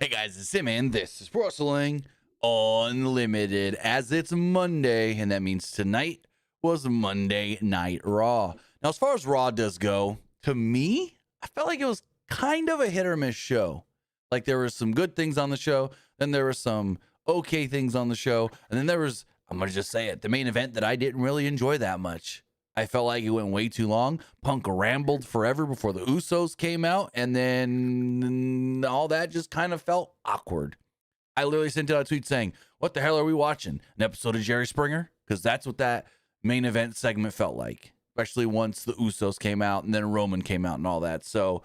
Hey guys, it's Sim, and this is Wrestling Unlimited, as it's Monday, and that means tonight was Monday Night Raw. Now, as far as Raw does go, to me, I felt like it was kind of a hit or miss show. Like there were some good things on the show, then there were some okay things on the show, and then there was, I'm going to just say it, the main event that I didn't really enjoy that much. I felt like it went way too long. Punk rambled forever before the Usos came out, and then all that just kind of felt awkward. I literally sent out a tweet saying, what the hell are we watching? An episode of Jerry Springer? Because that's what that main event segment felt like, especially once the Usos came out and then Roman came out and all that. So,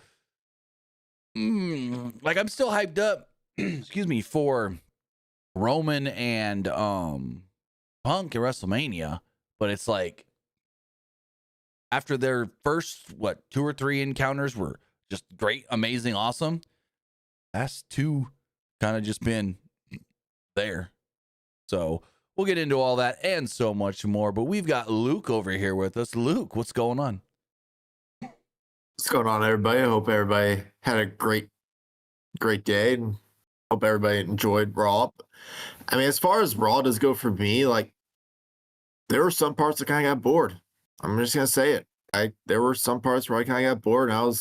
like, I'm still hyped up, excuse me, for Roman and Punk at WrestleMania, but it's like, after their first, 2 or 3 encounters were just great, amazing, awesome, last 2 kind of just been there. So we'll get into all that and so much more, but we've got Luke over here with us. Luke, what's going on? What's going on, everybody? I hope everybody had a great day, and hope everybody enjoyed Raw. I mean, as far as Raw does go for me, like, there were some parts that kind of got bored. I'm just gonna say it. There were some parts where I kind of got bored, and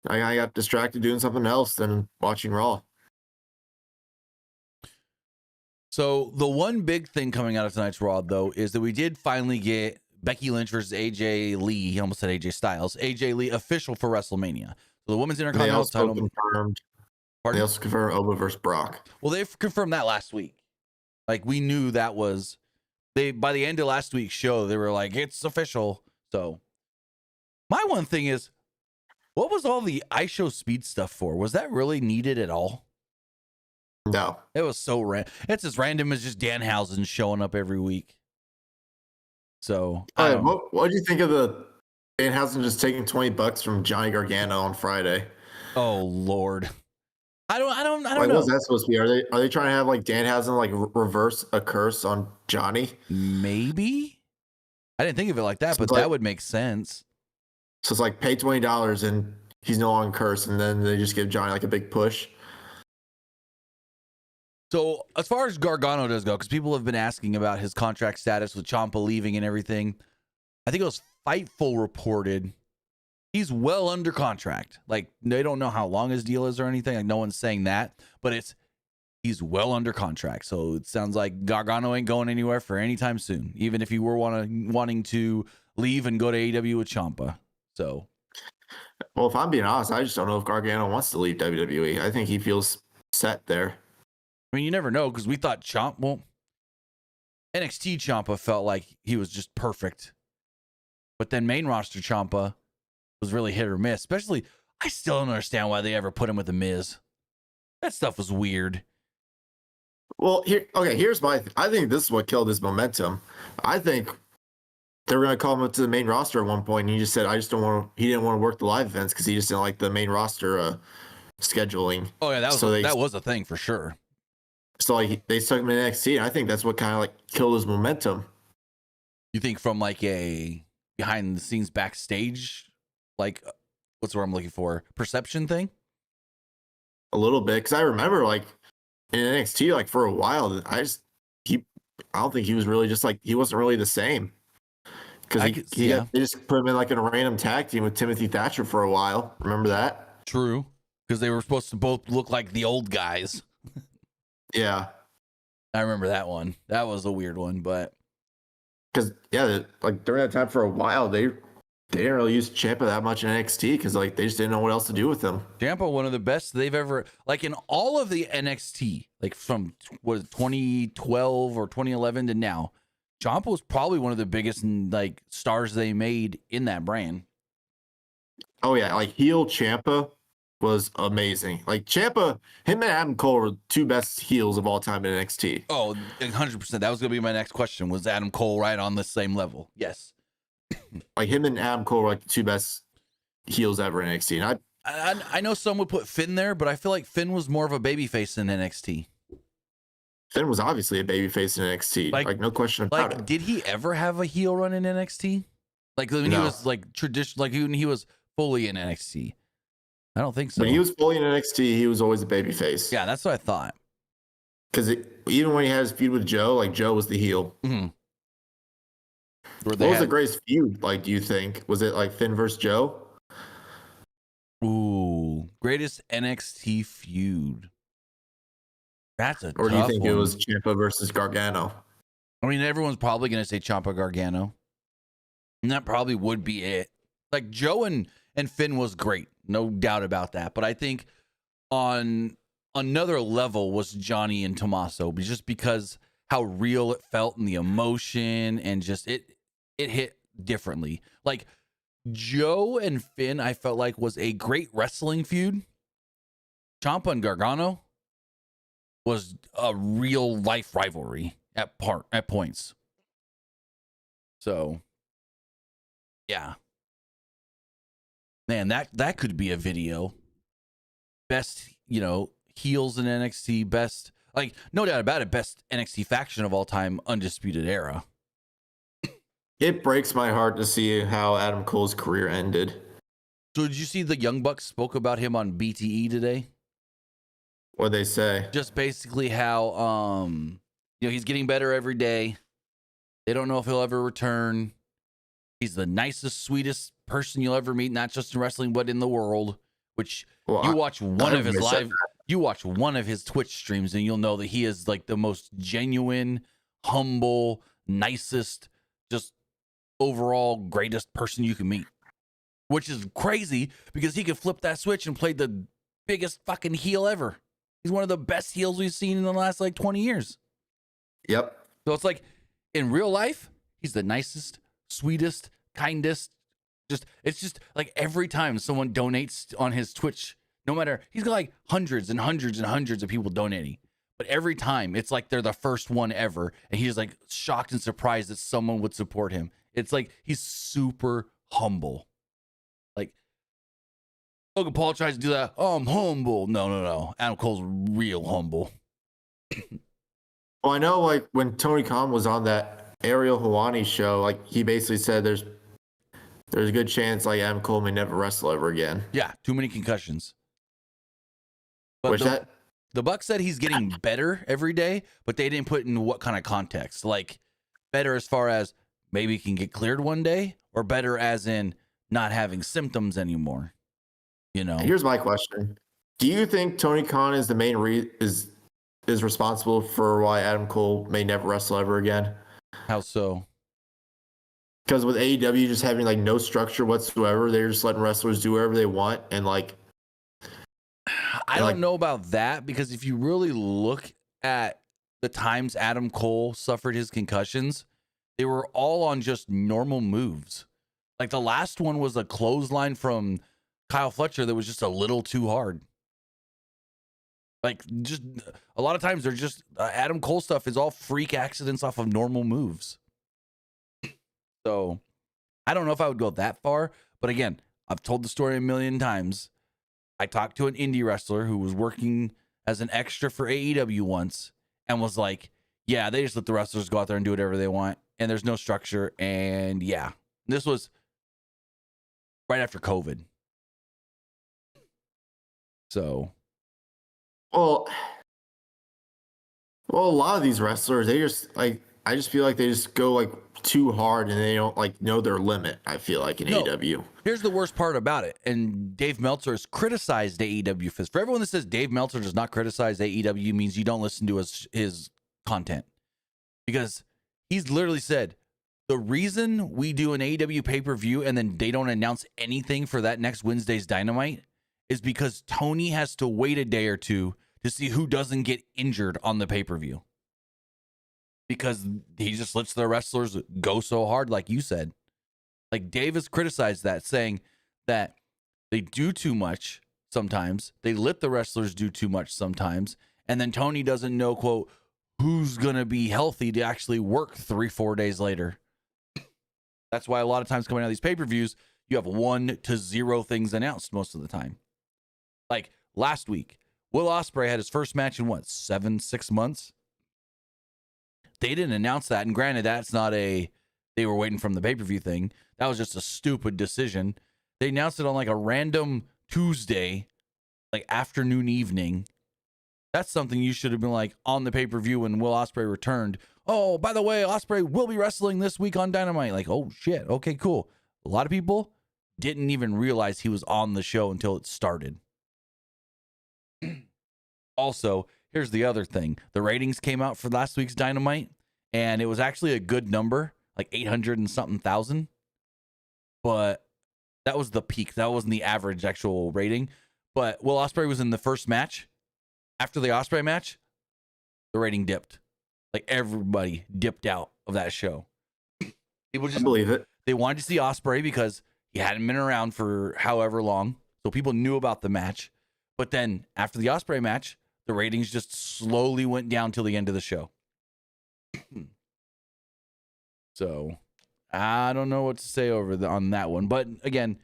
I got distracted doing something else than watching Raw. So the one big thing coming out of tonight's Raw, though, is that we did finally get Becky Lynch versus AJ Lee. He almost said AJ Styles. AJ Lee official for WrestleMania. So the women's Intercontinental title. Confirmed. Pardon? They also confirmed Oba versus Brock. Well, they've confirmed that last week. Like, we knew that was. By the end of last week's show, they were like, it's official. So my one thing is, what was all the iShow Speed stuff for? Was that really needed at all? No. It was so random. It's as random as just Danhausen showing up every week. So what do you think of the Danhausen just taking $20 from Johnny Gargano on Friday? Oh Lord. I don't know. What's that supposed to be? Are they trying to have like Danhausen like reverse a curse on Johnny? Maybe. I didn't think of it like that, but that would make sense. So it's like pay $20 and he's no longer cursed, and then they just give Johnny like a big push. So as far as Gargano does go, because people have been asking about his contract status with Ciampa leaving and everything, I think it was Fightful reported he's well under contract. Like, they don't know how long his deal is or anything. Like, no one's saying that, but he's well under contract. So it sounds like Gargano ain't going anywhere for any time soon, even if he were wanting to leave and go to AEW with Ciampa. So, well, if I'm being honest, I just don't know if Gargano wants to leave WWE. I think he feels set there. I mean, you never know, because we thought NXT Ciampa felt like he was just perfect, but then main roster Ciampa was really hit or miss. Especially, I still don't understand why they ever put him with the Miz. That stuff was weird. Well, here's my I think this is what killed his momentum. I think they were going to call him up to the main roster at one point, and he just said he didn't want to work the live events because he just didn't like the main roster scheduling. Oh yeah, that was a thing for sure. So like they stuck him in NXT, and I think that's what kind of like killed his momentum. You think from like a behind the scenes backstage, like, what's the word I'm looking for? Perception thing? A little bit, because I remember like in NXT, like for a while, I don't think he was really he wasn't really the same. Because they just put him in like in a random tag team with Timothy Thatcher for a while. Remember that? True, because they were supposed to both look like the old guys. Yeah, I remember that one. That was a weird one, but because like during that time for a while, they didn't really use Ciampa that much in NXT because like they just didn't know what else to do with him. Ciampa, one of the best they've ever, like, in all of the NXT, like from 2012 or 2011 to now, Ciampa was probably one of the biggest like stars they made in that brand. Oh yeah, like heel Ciampa was amazing. Like Ciampa, him and Adam Cole were the 2 best heels of all time in NXT. Oh, 100%. That was going to be my next question. Was Adam Cole right on the same level? Yes. Like him and Adam Cole were like the 2 best heels ever in NXT. And I know some would put Finn there, but I feel like Finn was more of a babyface in NXT. Finn was obviously a babyface in NXT. Like no question about it. Did he ever have a heel run in NXT? Like when he was like traditional, like when he was fully in NXT. I don't think so. When he was fully in NXT, he was always a babyface. Yeah, that's what I thought. Because even when he had his feud with Joe, like Joe was the heel. Mm-hmm. What was the greatest feud? Like, do you think was it like Finn versus Joe? Ooh, greatest NXT feud. That's a Or do you think one. it was Ciampa versus Gargano? I mean, everyone's probably going to say Ciampa Gargano. And that probably would be it. Like, Joe and Finn was great. No doubt about that. But I think on another level was Johnny and Tommaso, just because how real it felt and the emotion and just it hit differently. Like, Joe and Finn, I felt like was a great wrestling feud. Ciampa and Gargano was a real life rivalry at points. So, yeah, man, that could be a video. Best, heels in NXT. Best, like, no doubt about it. Best NXT faction of all time, Undisputed Era. It breaks my heart to see how Adam Cole's career ended. So did you see the Young Bucks spoke about him on BTE today? What'd they say? Just basically how he's getting better every day. They don't know if he'll ever return. He's the nicest, sweetest person you'll ever meet, not just in wrestling but in the world. Which you watch one of his you watch one of his Twitch streams and you'll know that he is like the most genuine, humble, nicest, just overall greatest person you can meet, which is crazy because he could flip that switch and play the biggest fucking heel ever. He's one of the best heels we've seen in the last 20 years. Yep. So it's like in real life, he's the nicest, sweetest, kindest. It's just like every time someone donates on his Twitch, no matter, he's got like hundreds and hundreds and hundreds of people donating. But every time it's like they're the first one ever. And he's like shocked and surprised that someone would support him. It's like he's super humble. Like Logan Paul tries to do that. Oh, I'm humble. No. Adam Cole's real humble. Well, I know like when Tony Khan was on that Ariel Helwani show, like he basically said there's a good chance like Adam Cole may never wrestle ever again. Yeah, too many concussions. But the Bucks said he's getting better every day, but they didn't put in what kind of context. Like better as far as maybe he can get cleared one day, or better as in not having symptoms anymore. Here's my question: do you think Tony Khan is the main is responsible for why Adam Cole may never wrestle ever again? How so? Because with AEW just having like no structure whatsoever, they're just letting wrestlers do whatever they want, and like I don't know about that, because if you really look at the times Adam Cole suffered his concussions, they were all on just normal moves. Like the last one was a clothesline from Kyle Fletcher that was just a little too hard. Like just a lot of times they're just Adam Cole stuff is all freak accidents off of normal moves. So I don't know if I would go that far, but again, I've told the story a million times. I talked to an indie wrestler who was working as an extra for AEW once and was like, yeah, they just let the wrestlers go out there and do whatever they want. And there's no structure. And yeah, this was right after COVID. So. Well, a lot of these wrestlers, they just like, I just feel like they just go like too hard and they don't like know their limit. I feel like in AEW. Here's the worst part about it. And Dave Meltzer has criticized AEW for this. For everyone that says Dave Meltzer does not criticize AEW means you don't listen to his content. Because he's literally said, the reason we do an AEW pay-per-view and then they don't announce anything for that next Wednesday's Dynamite is because Tony has to wait a day or two to see who doesn't get injured on the pay-per-view. Because he just lets the wrestlers go so hard, like you said. Like Dave has criticized that, saying that they do too much sometimes. They let the wrestlers do too much sometimes. And then Tony doesn't know, quote, who's going to be healthy to actually work 3-4 days later. That's why a lot of times coming out of these pay-per-views, you have 1 to 0 things announced most of the time. Like last week, Will Ospreay had his first match in 6 months? They didn't announce that. And granted, that's not they were waiting from the pay-per-view thing. That was just a stupid decision. They announced it on like a random Tuesday, like afternoon, evening. That's something you should have been like on the pay-per-view when Will Ospreay returned. Oh, by the way, Ospreay will be wrestling this week on Dynamite. Like, oh shit. Okay, cool. A lot of people didn't even realize he was on the show until it started. Also, here's the other thing. The ratings came out for last week's Dynamite, and it was actually a good number, like 800 and something thousand. But that was the peak. That wasn't the average actual rating. But Will Ospreay was in the first match. After the Ospreay match, the rating dipped. Like everybody dipped out of that show. People just I believe it. They wanted to see Ospreay because he hadn't been around for however long. So people knew about the match. But then after the Ospreay match, the ratings just slowly went down till the end of the show. So I don't know what to say on that one. But again,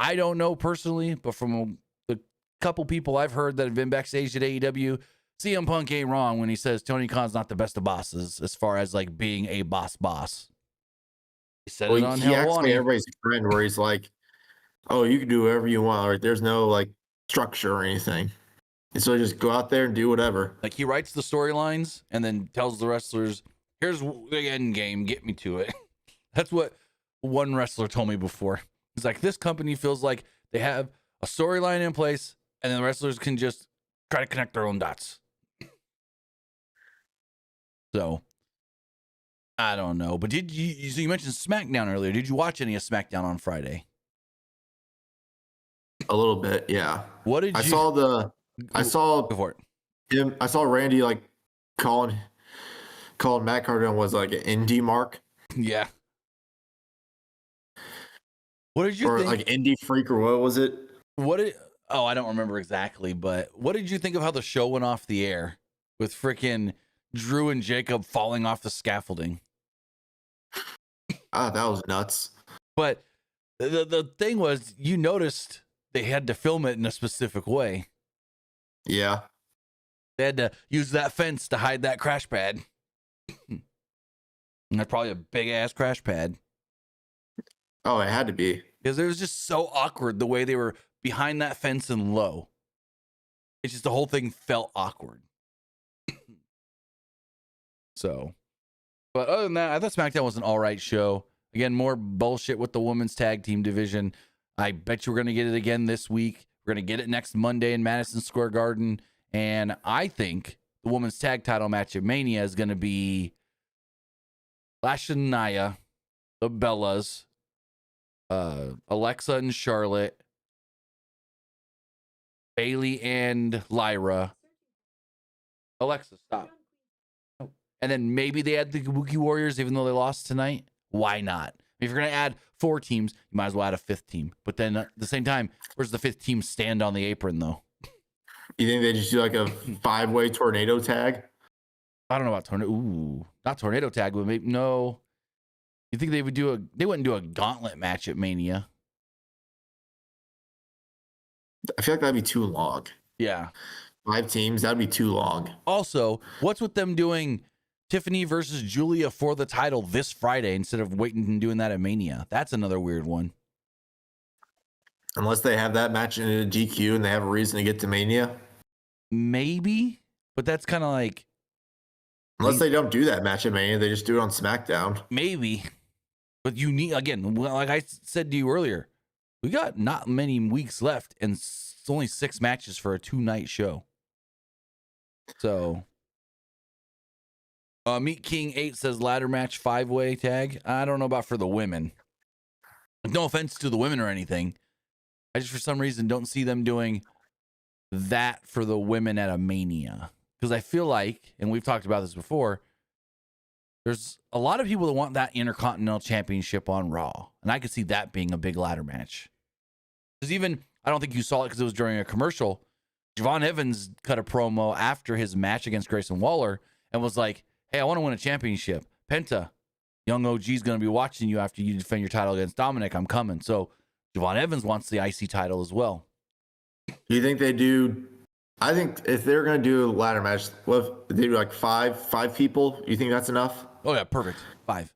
I don't know personally, but from the couple people I've heard that have been backstage at AEW, CM Punk ain't wrong when he says Tony Khan's not the best of bosses as far as like being a boss. He said it on he acts like Helwani. everybody's friend where he's like, oh, you can do whatever you want. Right? There's no like structure or anything. And so just go out there and do whatever. Like he writes the storylines and then tells the wrestlers, here's the end game. Get me to it. That's what one wrestler told me before. He's like, this company feels like they have a storyline in place and then the wrestlers can just try to connect their own dots. So I don't know. But did you, so you mentioned Smackdown earlier. Did you watch any of Smackdown on Friday? A little bit, yeah. What did I saw Go for it. him. I saw Randy like calling Matt Cardona was like an indie mark. Yeah. What did you or think? Like indie freak or what was it? I don't remember exactly, but what did you think of how the show went off the air with freaking Drew and Jacob falling off the scaffolding? That was nuts. But the thing was, you noticed they had to film it in a specific way. Yeah. They had to use that fence to hide that crash pad. And that's probably a big ass crash pad. Oh, it had to be. Because it was just so awkward the way they were behind that fence and low. It's just the whole thing felt awkward. So, but other than that, I thought SmackDown was an all right show. Again, more bullshit with the women's tag team division. I bet you we're going to get it again this week. We're going to get it next Monday in Madison Square Garden. And I think the women's tag title match at Mania is going to be Lasha and Nia, the Bellas, Alexa and Charlotte, Bailey and Lyra. Alexa, stop. And then maybe they add the Kabuki Warriors, even though they lost tonight. Why not? If you're going to add 4 teams, you might as well add a 5th team. But then at the same time, where's the 5th team stand on the apron, though? You think they just do like a 5-way tornado tag? I don't know about tornado. Ooh, not tornado tag, but maybe no. You think they would do they wouldn't do a gauntlet match at Mania? I feel like that'd be too long. Yeah. 5 teams, that'd be too long. Also, what's with them doing Tiffany versus Julia for the title this Friday instead of waiting and doing that at Mania? That's another weird one. Unless they have that match in a GQ and they have a reason to get to Mania. Maybe, but that's kind of like. Unless they don't do that match at Mania, they just do it on SmackDown. Maybe. But you need, again, like I said to you earlier, we got not many weeks left and it's only 6 matches for a 2-night show. So, Meat King 8 says ladder match 5-way tag. I don't know about for the women. No offense to the women or anything. I just, for some reason, don't see them doing that for the women at a Mania. Because I feel like, and we've talked about this before, there's a lot of people that want that Intercontinental Championship on Raw. And I could see that being a big ladder match. Because even, I don't think you saw it because it was during a commercial. Javon Evans cut a promo after his match against Grayson Waller and was like, hey, I want to win a championship. Penta, young OG's going to be watching you after you defend your title against Dominik. I'm coming. So Javon Evans wants the IC title as well. Do you think they do? I think if they're going to do a ladder match, what if they do like five people? You think that's enough? Oh, yeah, perfect. 5.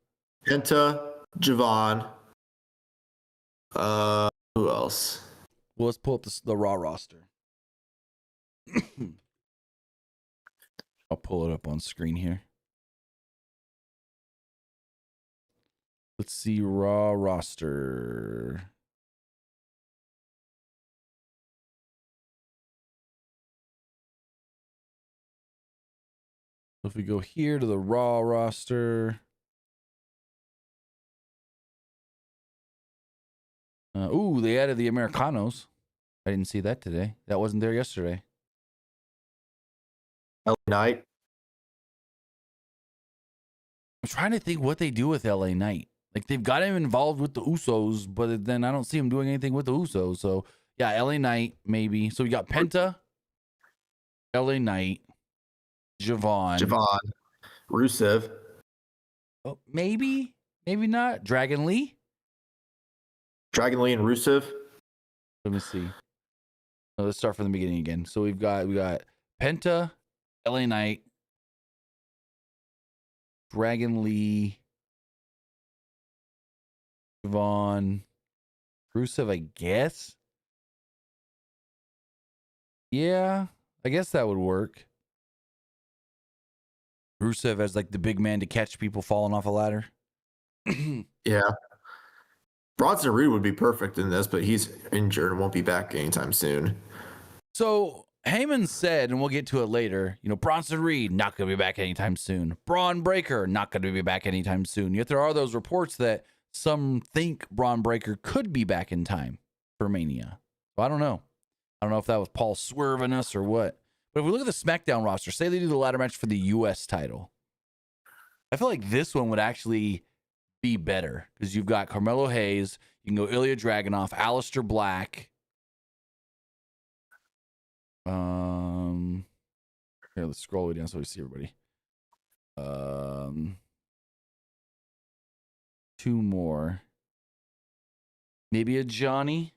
Penta, Javon, Who else? Well, let's pull up the Raw roster. I'll pull it up on screen here. Let's see Raw roster. So if we go here to the Raw roster. They added the Americanos. I didn't see that today. That wasn't there yesterday. LA Knight. I'm trying to think what they do with LA Knight. Like, they've got him involved with the Usos, but then I don't see him doing anything with the Usos. So, yeah, LA Knight, maybe. So, we got Penta, LA Knight, Javon. Rusev. Oh, maybe not. Dragon Lee. And Rusev. Let me see. Let's start from the beginning again. So, we got Penta, LA Knight, Dragon Lee, Javon, Rusev, I guess. Yeah, I guess that would work. Rusev as like the big man to catch people falling off a ladder. Yeah. Bronson Reed would be perfect in this, but he's injured and won't be back anytime soon. So Heyman said, and we'll get to it later, Bronson Reed, not going to be back anytime soon. Braun Breaker, not going to be back anytime soon. Yet there are those reports that some think Braun Breaker could be back in time for Mania. So I don't know. I don't know if that was Paul swerving us or what. But if we look at the SmackDown roster, say they do the ladder match for the U.S. title, I feel like this one would actually be better because you've got Carmelo Hayes, you can go Ilya Dragunov, Aleister Black. Here, let's scroll way down so we see everybody. Two more. Maybe a Johnny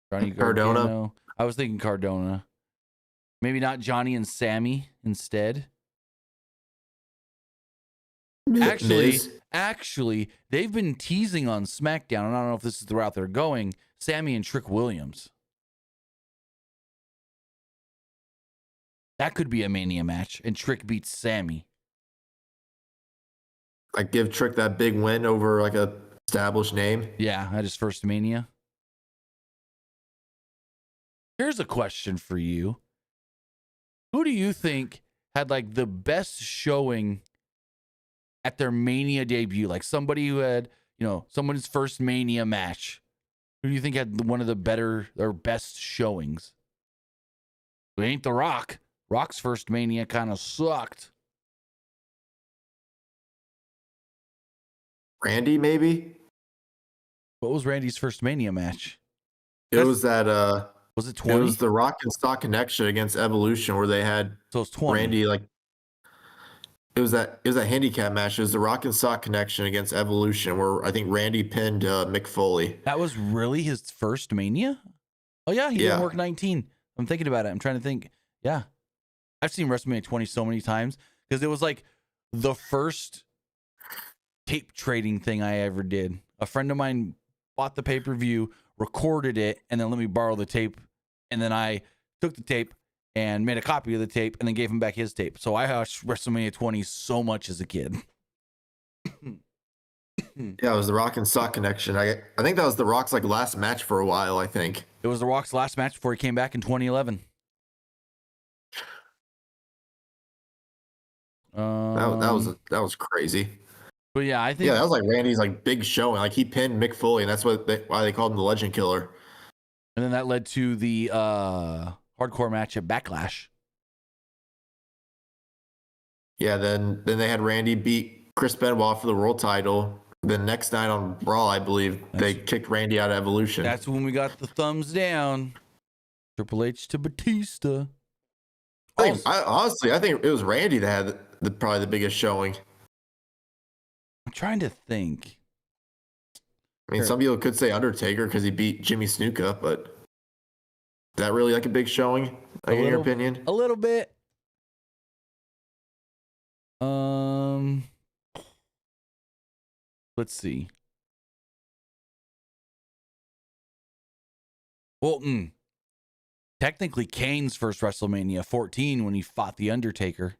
Cardona. Gargano. I was thinking Cardona. Maybe not Johnny and Sammy instead. Actually, they've been teasing on SmackDown, and I don't know if this is the route they're going, Sammy and Trick Williams. That could be a Mania match, and Trick beats Sammy. Like, give Trick that big win over like a established name. Yeah, at his first Mania. Here's a question for you. Who do you think had like the best showing at their Mania debut? Like somebody who had, someone's first Mania match. Who do you think had one of the better or best showings? It ain't The Rock. Rock's first Mania kind of sucked. Randy, maybe? What was Randy's first Mania match? It was that was it 20? It was the Rock and Stock connection against Evolution where they had So it's 20. Randy it was that handicap match. It was the Rock and Stock connection against Evolution where I think Randy pinned Mick Foley. That was really his first Mania? Oh yeah, he didn't work 19. I'm thinking about it. I'm trying to think. Yeah. I've seen WrestleMania 20 so many times because it was like the first tape trading thing I ever did. A friend of mine bought the pay-per-view, recorded it, and then let me borrow the tape. And then I took the tape and made a copy of the tape and then gave him back his tape. So I watched WrestleMania 20 so much as a kid. Yeah, it was the Rock and Stock connection. I think that was the Rock's last match for a while, I think. It was the Rock's last match before he came back in 2011. That was crazy. But yeah, I think that was Randy's big showing. He pinned Mick Foley, and that's why they called him the Legend Killer. And then that led to the hardcore match at Backlash. Yeah, then they had Randy beat Chris Benoit for the world title. The next night on Raw, I believe, they kicked Randy out of Evolution. That's when we got the thumbs down. Triple H to Batista. Honestly, I think it was Randy that had probably the biggest showing. I'm trying to think. I mean, some people could say Undertaker because he beat Jimmy Snuka, but is that really a big showing, in your opinion? A little bit. Let's see. Well, technically Kane's first WrestleMania 14 when he fought The Undertaker.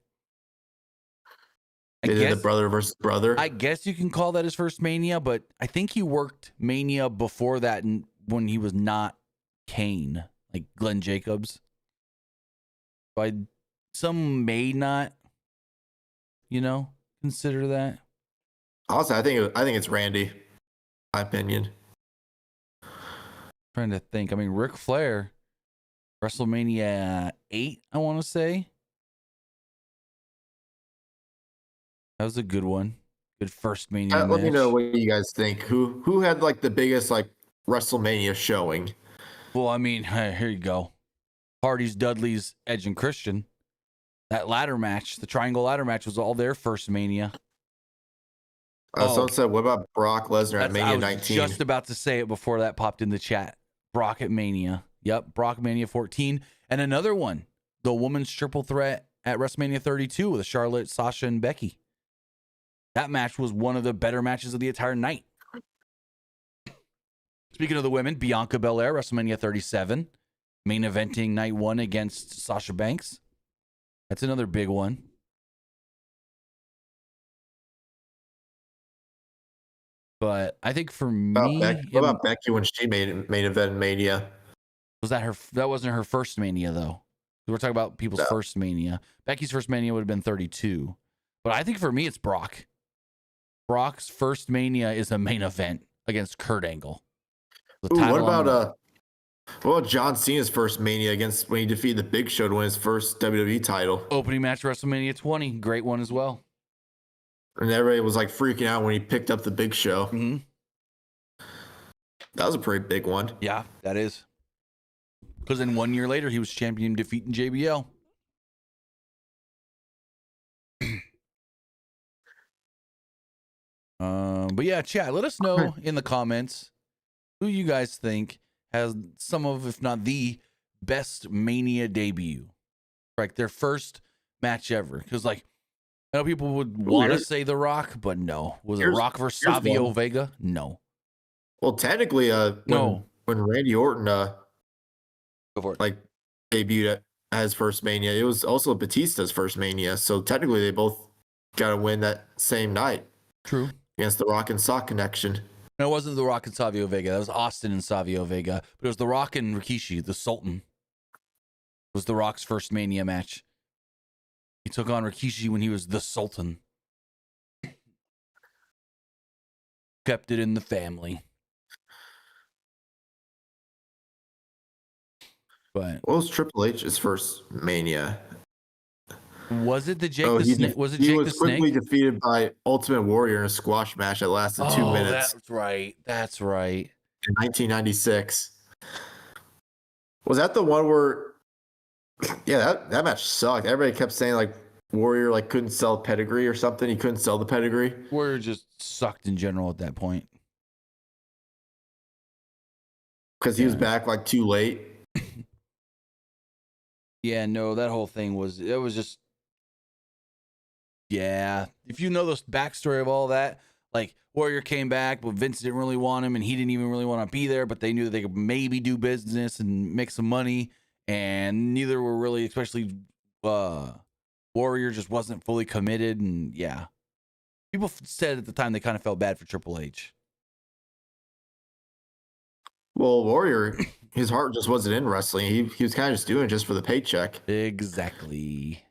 They did the brother versus brother. I guess you can call that his first Mania, but I think he worked Mania before that when he was not Kane, like Glenn Jacobs. Some may not, consider that. Also, I think it's Randy. My opinion. Trying to think. I mean, Ric Flair, WrestleMania 8, I want to say. That was a good one. Good first Mania match. Let me know what you guys think. Who had like the biggest like WrestleMania showing? Well, I mean, here you go. Hardy's, Dudley's, Edge, and Christian. That ladder match, the triangle ladder match, was all their first Mania. Someone said, what about Brock Lesnar at Mania 19? I was just about to say it before that popped in the chat. Brock at Mania. Yep, Brock Mania 14. And another one, the women's triple threat at WrestleMania 32 with Charlotte, Sasha, and Becky. That match was one of the better matches of the entire night. Speaking of the women, Bianca Belair, WrestleMania 37. Main eventing night 1 against Sasha Banks. That's another big one. But I think for me... What about Becky when she made main event Mania? That wasn't her first Mania, though. We're talking about people's first Mania. Becky's first Mania would have been 32. But I think for me, it's Brock. Brock's first Mania is a main event against Kurt Angle. What about John Cena's first Mania when he defeated the Big Show to win his first WWE title? Opening match WrestleMania 20. Great one as well. And everybody was like freaking out when he picked up the Big Show. Mm-hmm. That was a pretty big one. Yeah, that is. Because then 1 year later, he was champion defeating JBL. But yeah, chat, let us know in the comments who you guys think has some of, if not the best Mania debut. Like their first match ever. Because like, I know people would want to say The Rock, but no. Was it Rock versus Savio Vega? No. Well, technically, when Randy Orton go for it. Like debuted at his first Mania, it was also Batista's first Mania. So technically, they both got to win that same night. True. Against the Rock and Sock connection. No, it wasn't The Rock and Savio Vega. That was Austin and Savio Vega. But it was The Rock and Rikishi, the Sultan. It was The Rock's first Mania match. He took on Rikishi when he was the Sultan. Kept it in the family. But what was Triple H's first Mania? Was it the Jake the Snake? Was it Jake the Snake? He was quickly defeated by Ultimate Warrior in a squash match that lasted 2 minutes. That's right. That's right. In 1996. Was that the one where? Yeah, that match sucked. Everybody kept saying like Warrior like couldn't sell pedigree or something. He couldn't sell the pedigree. Warrior just sucked in general at that point. Because he was back like too late. Yeah, no, that whole thing was just. Yeah, if you know the backstory of all that, like Warrior came back, but Vince didn't really want him, and he didn't even really want to be there, but they knew that they could maybe do business and make some money, and neither were really, especially Warrior just wasn't fully committed, and yeah. People said at the time they kind of felt bad for Triple H. Well, Warrior, his heart just wasn't in wrestling. He was kind of just doing it just for the paycheck. Exactly.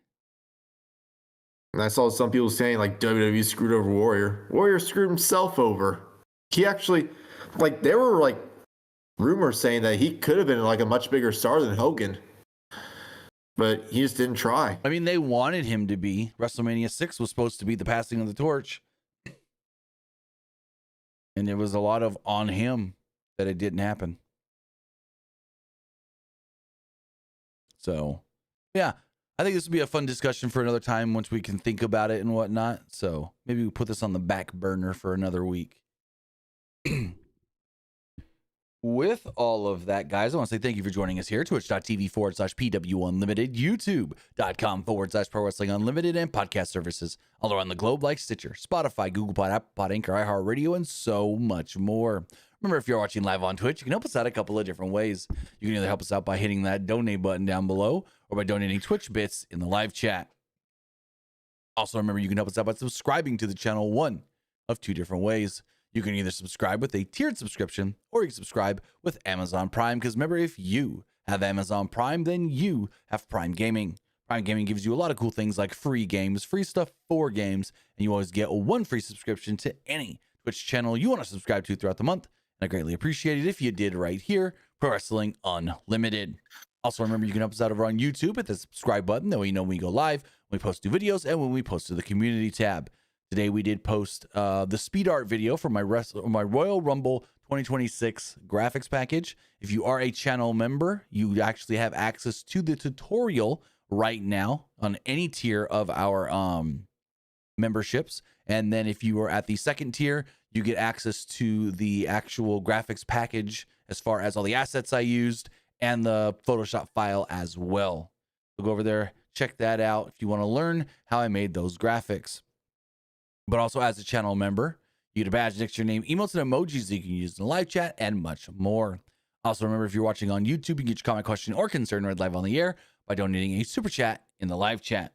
And I saw some people saying like WWE screwed over Warrior. Warrior screwed himself over. He actually, like, there were like rumors saying that he could have been like a much bigger star than Hogan, but he just didn't try. I mean, they wanted him to be. WrestleMania 6 was supposed to be the passing of the torch, and it was a lot of on him that it didn't happen. So, yeah. I think this would be a fun discussion for another time once we can think about it and whatnot. So maybe we put this on the back burner for another week. With all of that, guys, I want to say thank you for joining us here. Twitch.tv/PWU Unlimited, YouTube.com/Pro Wrestling Unlimited, and podcast services all around the globe like Stitcher, Spotify, Google Pod, Apple Pod, Anchor, iHeartRadio, and so much more. Remember, if you're watching live on Twitch, you can help us out a couple of different ways. You can either help us out by hitting that donate button down below or by donating Twitch bits in the live chat. Also, remember, you can help us out by subscribing to the channel, one of two different ways. You can either subscribe with a tiered subscription or you can subscribe with Amazon Prime. Because remember, if you have Amazon Prime, then you have Prime Gaming. Prime Gaming gives you a lot of cool things like free games, free stuff for games, and you always get one free subscription to any Twitch channel you want to subscribe to throughout the month. And I greatly appreciate it if you did right here, Pro Wrestling Unlimited. Also, remember, you can help us out over on YouTube at the subscribe button. That way you know when we go live, when we post new videos, and when we post to the community tab. Today, we did post the speed art video for my Royal Rumble 2026 graphics package. If you are a channel member, you actually have access to the tutorial right now on any tier of our memberships. And then if you are at the second tier, you get access to the actual graphics package as far as all the assets I used and the Photoshop file as well. So go over there, check that out if you want to learn how I made those graphics. But also, as a channel member, you get a badge next to your name, emotes, and emojis that you can use in the live chat, and much more. Also, remember, if you're watching on YouTube, you can get your comment, question, or concern read live on the air by donating a super chat in the live chat.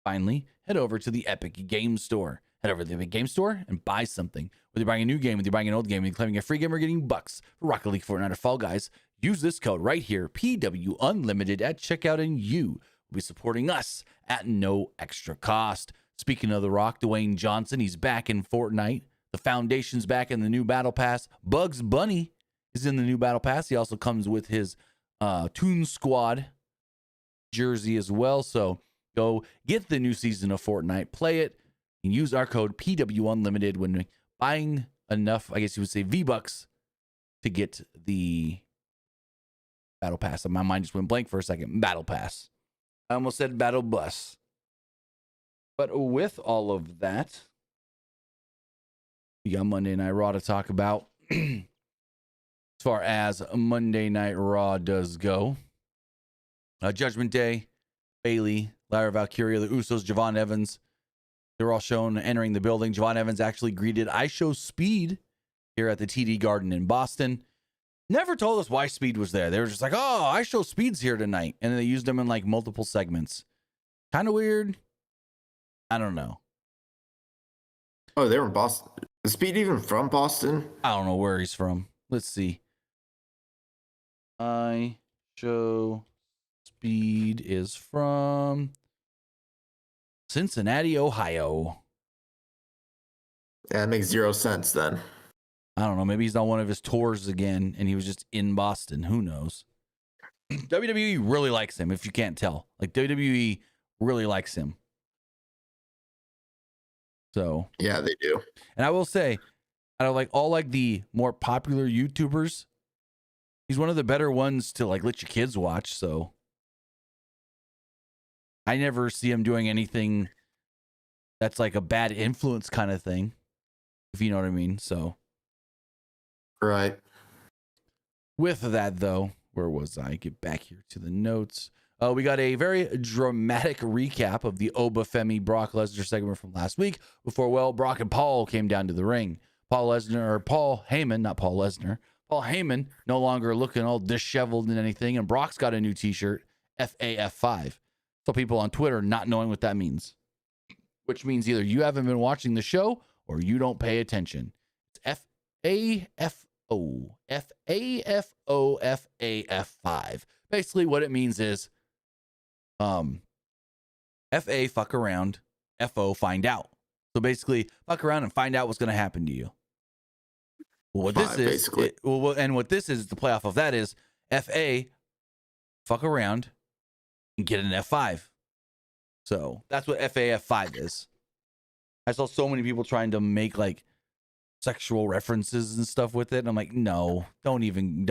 Finally, head over to the Epic Game Store. Head over to the Epic Game Store and buy something. Whether you're buying a new game, whether you're buying an old game, and you're claiming a free game or getting bucks for Rocket League, Fortnite, or Fall Guys, use this code right here, PW Unlimited, at checkout, and you will be supporting us at no extra cost. Speaking of The Rock, Dwayne Johnson, he's back in Fortnite. The Foundation's back in the new Battle Pass. Bugs Bunny is in the new Battle Pass. He also comes with his Toon Squad jersey as well. So go get the new season of Fortnite, play it, and use our code PW Unlimited when buying enough, I guess you would say, V-Bucks to get the Battle Pass. My mind just went blank for a second. Battle Pass. I almost said Battle Bus. But with all of that, we got Monday Night Raw to talk about. As far as Monday Night Raw does go, Judgment Day, Bayley, Lyra Valkyria, the Usos, Javon Evans, they're all shown entering the building. Javon Evans actually greeted I Show Speed here at the TD Garden in Boston. Never told us why Speed was there. They were just like, oh, I Show Speed's here tonight. And then they used him in like multiple segments. Kind of weird. I don't know. Oh, they were in Boston. Is Speed even from Boston? I don't know where he's from. Let's see. I Show Speed is from Cincinnati, Ohio. Yeah, that makes zero sense then. I don't know. Maybe he's on one of his tours again and he was just in Boston. Who knows? WWE really likes him, if you can't tell. Like, WWE really likes him. So yeah, they do. And I will say, out of like all like the more popular YouTubers, he's one of the better ones to like let your kids watch. So I never see him doing anything that's like a bad influence kind of thing, if you know what I mean. So right. With that though, where was I? Get back here to the notes. We got a very dramatic recap of the Oba Femi Brock Lesnar segment from last week before, well, Brock and Paul came down to the ring. Paul Heyman, not Paul Lesnar. Paul Heyman no longer looking all disheveled and anything, and Brock's got a new t-shirt, FAF5. So people on Twitter not knowing what that means, which means either you haven't been watching the show or you don't pay attention. It's FAFO, FAFO, FAF5. Basically what it means is FA, fuck around, FO, find out. So basically, fuck around and find out what's going to happen to you. Well, what this is, basically. And what this is, the playoff of that is FA, fuck around and get an F5. So that's what FAF5 is. I saw so many people trying to make like sexual references and stuff with it. And I'm like, no, don't even.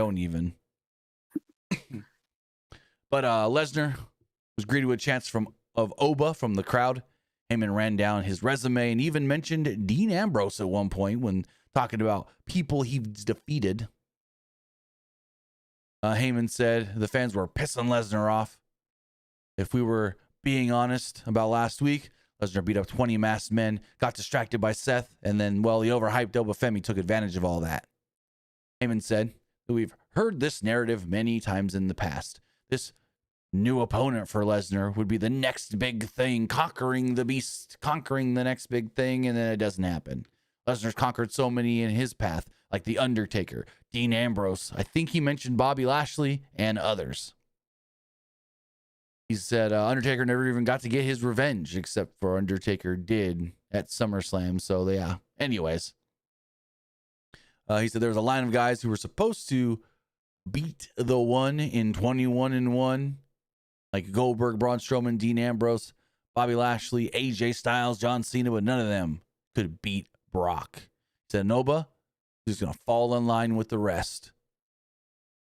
But Lesnar was greeted with chants of Oba from the crowd. Heyman ran down his resume and even mentioned Dean Ambrose at one point when talking about people he's defeated. Heyman said the fans were pissing Lesnar off. If we were being honest about last week, Lesnar beat up 20 masked men, got distracted by Seth, and then, well, the overhyped Oba Femi took advantage of all that. Heyman said that we've heard this narrative many times in the past. This new opponent for Lesnar would be the next big thing, conquering the beast, conquering the next big thing, and then it doesn't happen. Lesnar's conquered so many in his path, like The Undertaker, Dean Ambrose. I think he mentioned Bobby Lashley and others. He said Undertaker never even got to get his revenge, except for Undertaker did at SummerSlam. So, yeah. Anyways, he said there was a line of guys who were supposed to beat the one in 21-1, like Goldberg, Braun Strowman, Dean Ambrose, Bobby Lashley, AJ Styles, John Cena, but none of them could beat Brock. He said Noba is going to fall in line with the rest.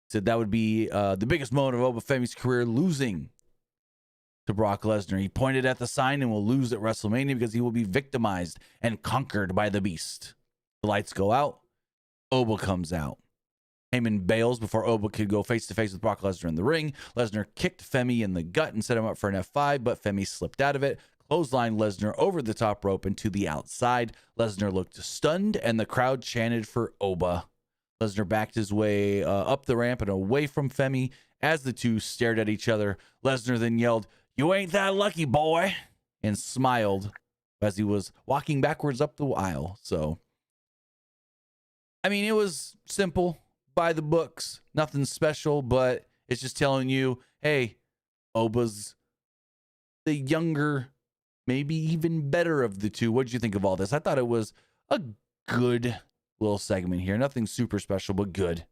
He said that would be the biggest moment of Oba Femi's career, losing to Brock Lesnar. He pointed at the sign and will lose at WrestleMania because he will be victimized and conquered by the beast. The lights go out. Oba comes out. Heyman bails before Oba could go face-to-face with Brock Lesnar in the ring. Lesnar kicked Femi in the gut and set him up for an F5, but Femi slipped out of it, clotheslined Lesnar over the top rope and to the outside. Lesnar looked stunned, and the crowd chanted for Oba. Lesnar backed his way up the ramp and away from Femi as the two stared at each other. Lesnar then yelled, "You ain't that lucky, boy," and smiled as he was walking backwards up the aisle. So, I mean, it was simple, by the books, nothing special, but it's just telling you, hey, Oba's the younger, maybe even better of the two. What did you think of all this? I thought it was a good little segment here. Nothing super special, but good.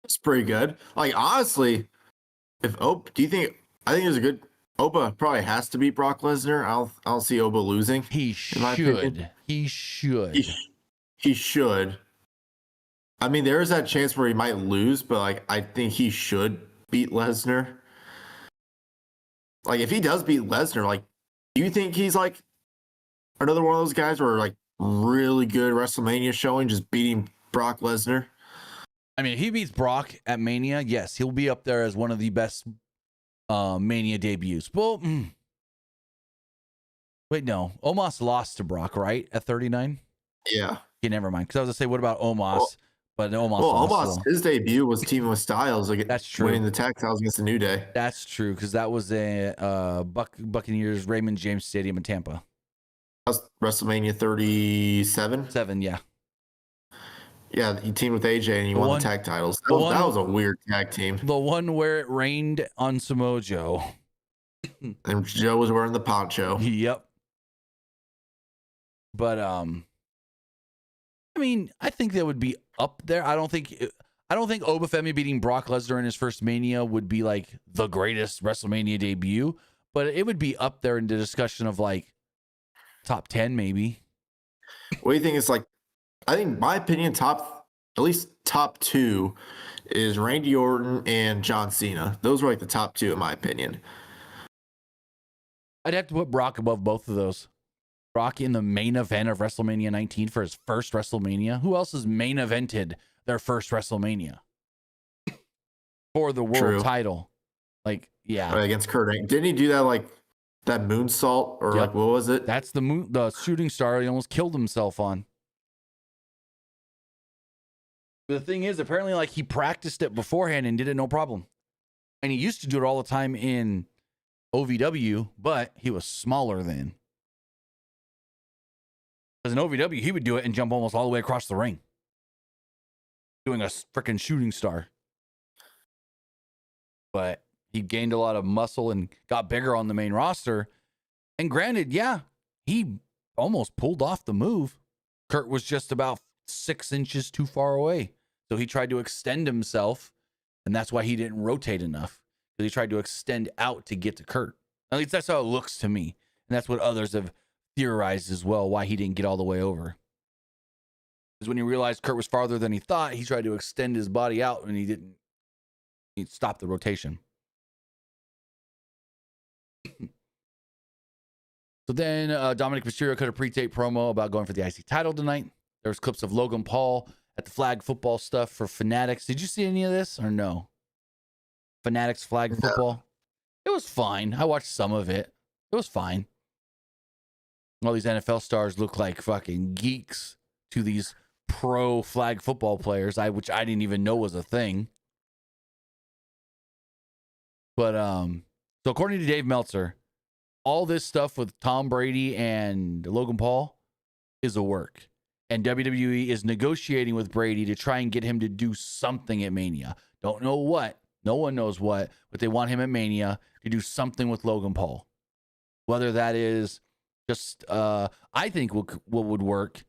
It's pretty good. Like, honestly, if Oba, do you think? I think it's a good. Oba probably has to beat Brock Lesnar. I don't see Oba losing. He should. He should. He should. I mean, there is that chance where he might lose, but like, I think he should beat Lesnar. Like, if he does beat Lesnar, like, do you think he's like another one of those guys where like really good WrestleMania showing, just beating Brock Lesnar? I mean, if he beats Brock at Mania, yes, he'll be up there as one of the best Mania debuts. Well, wait, no. Omos lost to Brock, right? At 39? Yeah. Okay, never mind. Because I was going to say, what about Omos? But Omos lost. His debut was teaming with Styles. Like, that's true. Winning the tag titles against the New Day. That's true, because that was a Buccaneers Raymond James Stadium in Tampa. That was WrestleMania 37? 7, yeah. Yeah, he teamed with AJ and he won the tag titles. That was a weird tag team. The one where it rained on Samoa Joe. And Joe was wearing the poncho. Yep. But I mean, I think that would be up there. I don't think Oba Femi beating Brock Lesnar in his first Mania would be like the greatest WrestleMania debut, but it would be up there in the discussion of like top 10 maybe. What do you think is like? I think, my opinion, at least top 2 is Randy Orton and John Cena. Those were like the top 2 in my opinion. I'd have to put Brock above both of those. Brock in the main event of WrestleMania 19 for his first WrestleMania. Who else has main evented their first WrestleMania for the world title? Like, yeah, right, against Kurt Angle. Didn't he do that like that moonsault or like what was it? That's the shooting star he almost killed himself on. The thing is, apparently, like, he practiced it beforehand and did it no problem. And he used to do it all the time in OVW, but he was smaller then. Because in OVW, he would do it and jump almost all the way across the ring, doing a freaking shooting star. But he gained a lot of muscle and got bigger on the main roster. And granted, yeah, he almost pulled off the move. Kurt was just about 6 inches too far away. So he tried to extend himself, and that's why he didn't rotate enough. Because he tried to extend out to get to Kurt. At least that's how it looks to me. And that's what others have theorized as well, why he didn't get all the way over. Because when he realized Kurt was farther than he thought, he tried to extend his body out, and he didn't. He stopped the rotation. So then Dominik Mysterio cut a pre-tape promo about going for the IC title tonight. There was clips of Logan Paul at the flag football stuff for Fanatics. Did you see any of this or no? Fanatics flag football. It was fine. I watched some of it. It was fine. All these NFL stars look like fucking geeks to these pro flag football players, which I didn't even know was a thing. But so according to Dave Meltzer, all this stuff with Tom Brady and Logan Paul is a work. And WWE is negotiating with Brady to try and get him to do something at Mania. Don't know what. No one knows what, but they want him at Mania to do something with Logan Paul. Whether that is just, I think what would work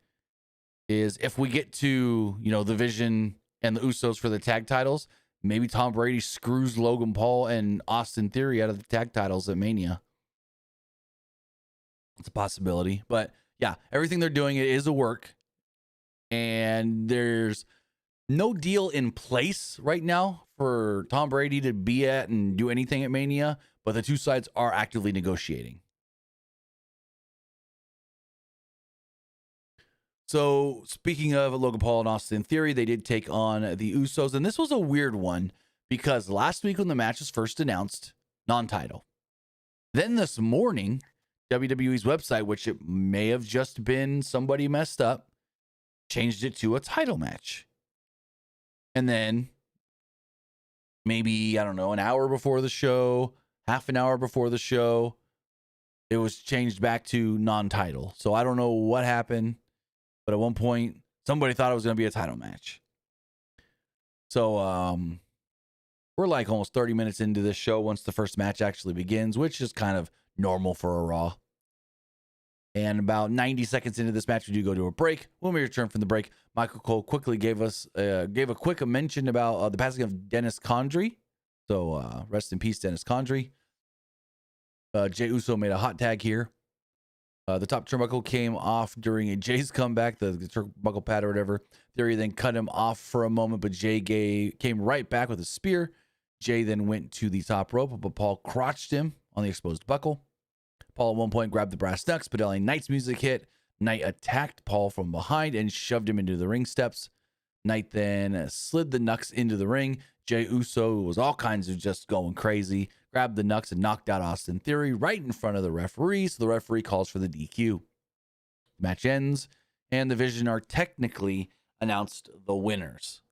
is if we get to, the Vision and the Usos for the tag titles, maybe Tom Brady screws Logan Paul and Austin Theory out of the tag titles at Mania. It's a possibility. But yeah, everything they're doing is a work. And there's no deal in place right now for Tom Brady to be at and do anything at Mania, but the two sides are actively negotiating. So speaking of Logan Paul and Austin Theory, they did take on the Usos. And this was a weird one because last week when the match was first announced, non-title. Then this morning, WWE's website, which it may have just been somebody messed up, changed it to a title match. And then maybe, I don't know, an hour before the show, half an hour before the show, it was changed back to non-title. So I don't know what happened, but at one point, somebody thought it was going to be a title match. So we're like almost 30 minutes into this show once the first match actually begins, which is kind of normal for a Raw. And about 90 seconds into this match, we do go to a break. When we return from the break, Michael Cole quickly gave a quick mention about the passing of Dennis Condrey. So rest in peace, Dennis Condrey. Jey Uso made a hot tag here. The top turnbuckle came off during Jay's comeback, the turnbuckle pad or whatever. Theory then cut him off for a moment, but Jay came right back with a spear. Jay then went to the top rope, but Paul crotched him on the exposed buckle. Paul at one point grabbed the brass knucks, but LA Knight's music hit. Knight attacked Paul from behind and shoved him into the ring steps. Knight then slid the knucks into the ring. Jey Uso was all kinds of just going crazy, grabbed the knucks and knocked out Austin Theory right in front of the referee. So the referee calls for the DQ. Match ends, and the Vision are technically announced the winners.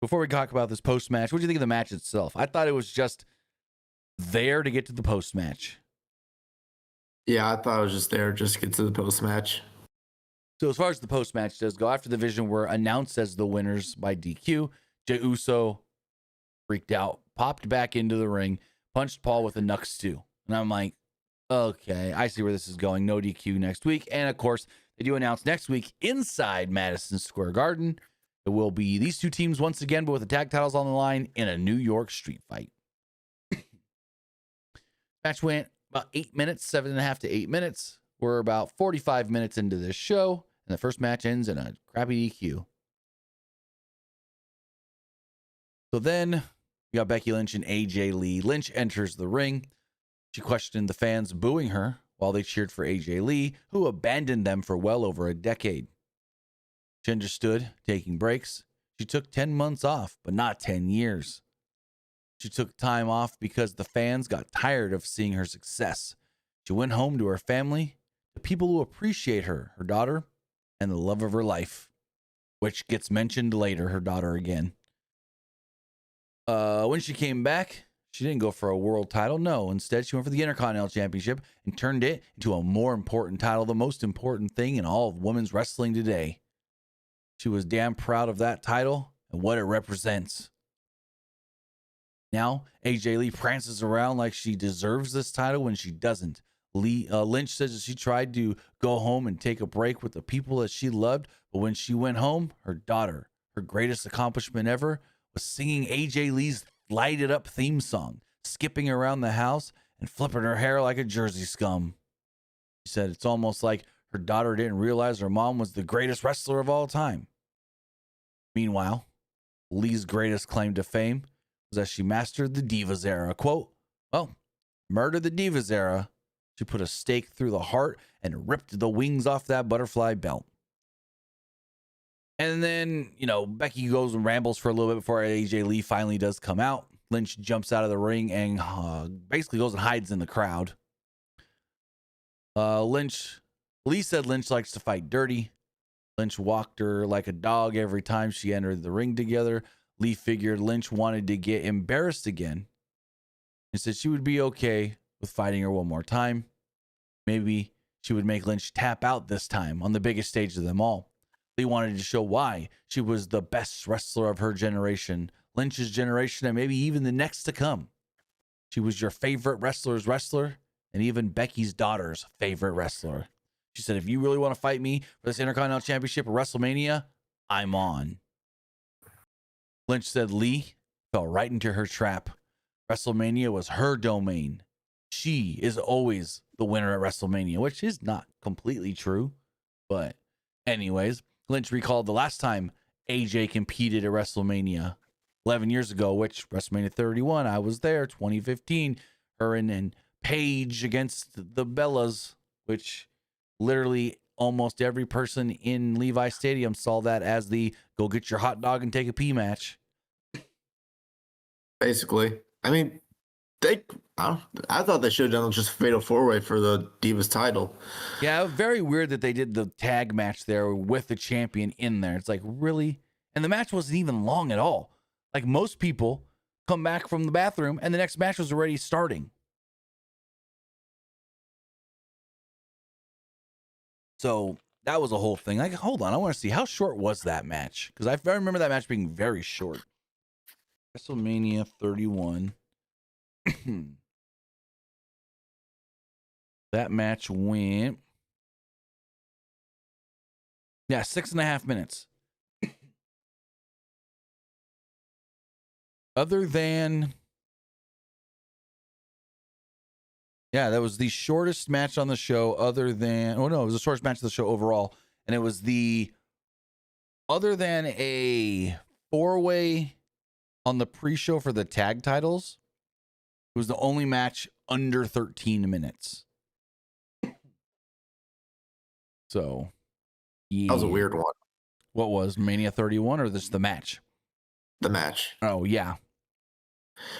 Before we talk about this post-match, what do you think of the match itself? I thought it was just there to get to the post-match. Yeah, I thought I was just there just to get to the post-match. So as far as the post-match does go, after the Vision were announced as the winners by DQ, Jey Uso freaked out, popped back into the ring, punched Paul with a knucks too. And I'm like, okay, I see where this is going. No DQ next week. And of course, they do announce next week inside Madison Square Garden, it will be these two teams once again, but with the tag titles on the line in a New York street fight. Match went about 8 minutes, 7.5 to 8 minutes. We're about 45 minutes into this show, and the first match ends in a crappy DQ. So then we got Becky Lynch and AJ Lee. Lynch enters the ring. She questioned the fans booing her while they cheered for AJ Lee, who abandoned them for well over a decade. She understood taking breaks. She took 10 months off, but not 10 years. She took time off because the fans got tired of seeing her success. She went home to her family, the people who appreciate her, her daughter, and the love of her life, which gets mentioned later, her daughter again. When she came back, she didn't go for a world title. No, instead she went for the Intercontinental Championship and turned it into a more important title, the most important thing in all of women's wrestling today. She was damn proud of that title and what it represents. Now, AJ Lee prances around like she deserves this title when she doesn't. Lynch says that she tried to go home and take a break with the people that she loved, but when she went home, her daughter, her greatest accomplishment ever, was singing AJ Lee's Light It Up theme song, skipping around the house and flipping her hair like a Jersey scum. She said it's almost like her daughter didn't realize her mom was the greatest wrestler of all time. Meanwhile, Lee's greatest claim to fame was that she mastered the Divas era. Quote, well, murder the Divas era. She put a stake through the heart and ripped the wings off that butterfly belt. And then, Becky goes and rambles for a little bit before AJ Lee finally does come out. Lynch jumps out of the ring and basically goes and hides in the crowd. Lee said Lynch likes to fight dirty. Lynch walked her like a dog every time she entered the ring together. Lee figured Lynch wanted to get embarrassed again and said she would be okay with fighting her one more time. Maybe she would make Lynch tap out this time on the biggest stage of them all. Lee wanted to show why she was the best wrestler of her generation, Lynch's generation, and maybe even the next to come. She was your favorite wrestler's wrestler and even Becky's daughter's favorite wrestler. She said, if you really want to fight me for this Intercontinental Championship at WrestleMania, I'm on. Lynch said Lee fell right into her trap. WrestleMania was her domain. She is always the winner at WrestleMania, which is not completely true. But anyways, Lynch recalled the last time AJ competed at WrestleMania 11 years ago, which WrestleMania 31, I was there, 2015, her and Paige against the Bellas, which literally almost every person in Levi Stadium saw that as the go get your hot dog and take a pee match. Basically. I mean, I thought they should have done just a fatal four-way for the Divas title. Yeah, very weird that they did the tag match there with the champion in there. It's like, really? And the match wasn't even long at all. Like, most people come back from the bathroom and the next match was already starting. So that was a whole thing. Like, hold on, I want to see, how short was that match? Because I remember that match being very short. WrestleMania 31. That match went, 6.5 minutes. Other than, that was the shortest match on the show other than, it was the shortest match of the show overall. And it was other than a 4-way on the pre-show for the tag titles, it was the only match under 13 minutes. So, yeah. That was a weird one. What was Mania 31 or the match? The match. Oh, yeah.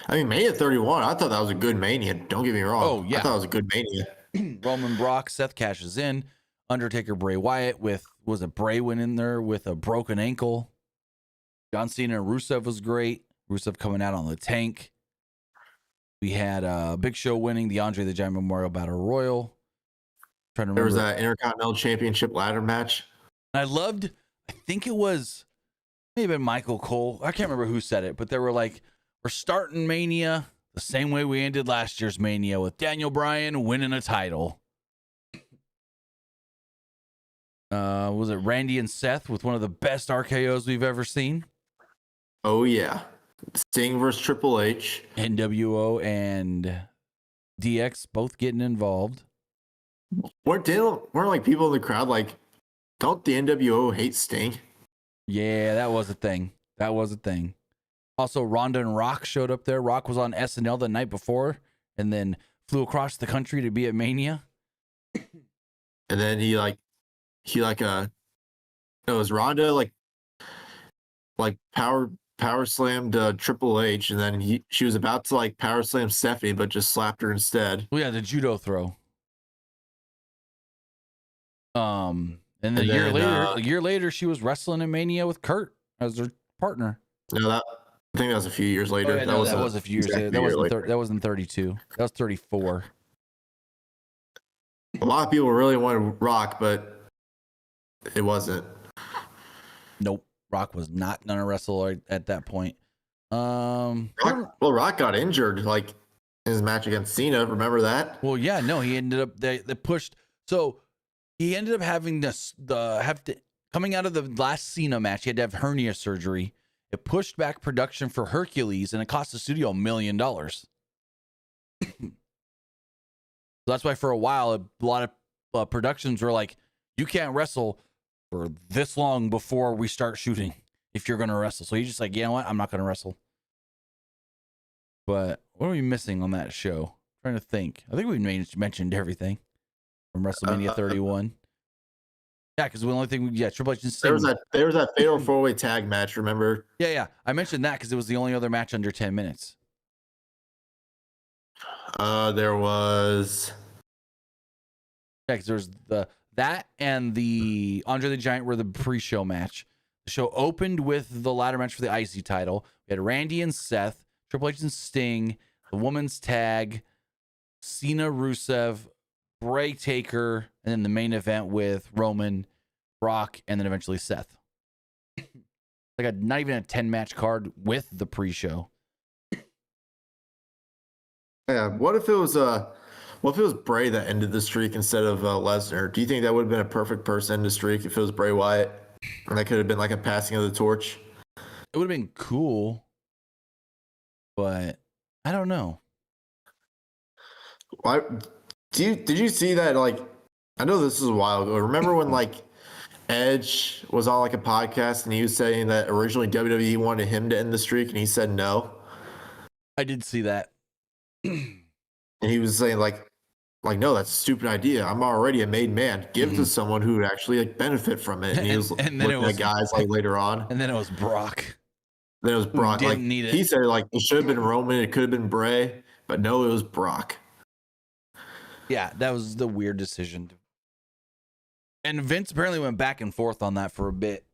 I mean, Mania 31, I thought that was a good Mania. Don't get me wrong. Oh, yeah. I thought it was a good Mania. Roman Brock, Seth cashes in. Undertaker, Bray Wyatt was it Bray went in there with a broken ankle. John Cena and Rusev was great. Rusev coming out on the tank. We had Big Show winning the Andre the Giant Memorial Battle Royal. Trying to remember. There was that Intercontinental Championship ladder match. I think it was maybe Michael Cole. I can't remember who said it, but they were like, we're starting Mania the same way we ended last year's Mania with Daniel Bryan winning a title. Was it Randy and Seth with one of the best RKOs we've ever seen? Oh, yeah. Sting versus Triple H. NWO and DX both getting involved. Weren't like people in the crowd like, don't the NWO hate Sting? Yeah, that was a thing. Also, Ronda and Rock showed up there. Rock was on SNL the night before and then flew across the country to be at Mania. And then it was Ronda like power slammed Triple H, and then she was about to like power slam Stephanie, but just slapped her instead. Well, yeah, the judo throw. And then a year later, she was wrestling in Mania with Kurt as her partner. No, I think that was a few years later. Oh, yeah, that was a few years later. That wasn't 32. That was 34. A lot of people really wanted Rock, but it wasn't. Nope. Rock was not gonna wrestle at that point. Rock got injured like in his match against Cena. Remember that? Well, yeah, no, he ended up they pushed. So he ended up having coming out of the last Cena match. He had to have hernia surgery. It pushed back production for Hercules, and it cost the studio $1 million. So that's why for a while, a lot of productions were like, "You can't wrestle for this long before we start shooting if you're going to wrestle." So he's just like, you know what? I'm not going to wrestle. But what are we missing on that show? I'm trying to think. I think we mentioned everything from WrestleMania 31. Yeah, because the only thing, Triple H and Sting. There was that fatal 4-way tag match, remember? Yeah. I mentioned that because it was the only other match under 10 minutes. There was. Yeah, because there was That and the Andre the Giant were the pre-show match. The show opened with the ladder match for the IC title. We had Randy and Seth, Triple H and Sting, the women's tag, Cena, Rusev, Bray, Taker, and then the main event with Roman, Brock, and then eventually Seth. Like not even a 10-match card with the pre-show. Yeah, what if it was Bray that ended the streak instead of Lesnar? Do you think that would have been a perfect person to end the streak if it was Bray Wyatt? And that could have been like a passing of the torch. It would have been cool, but I don't know. Why? Did you see that? Like, I know this was a while ago. Remember when like Edge was on like a podcast and he was saying that originally WWE wanted him to end the streak and he said no? I did see that. And he was saying like no, that's a stupid idea. I'm already a made man. Give it to someone who would actually like benefit from it. And he was and then looking at guys like later on. And then it was Brock. Then it was Brock. Didn't like need it. He said like it should have been Roman. It could have been Bray, but no, it was Brock. Yeah, that was the weird decision. And Vince apparently went back and forth on that for a bit.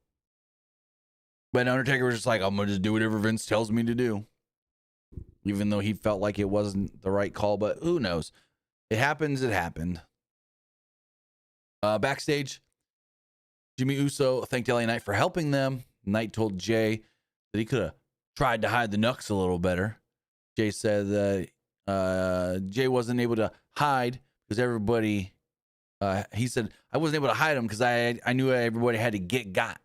But Undertaker was just like, I'm going to just do whatever Vince tells me to do. Even though he felt like it wasn't the right call, but who knows? It happens, it happened. Backstage, Jimmy Uso thanked LA Knight for helping them. Knight told Jay that he could have tried to hide the Nux a little better. Jay said that Jay wasn't able to hide because everybody, he said, I wasn't able to hide him because I knew everybody had to get got.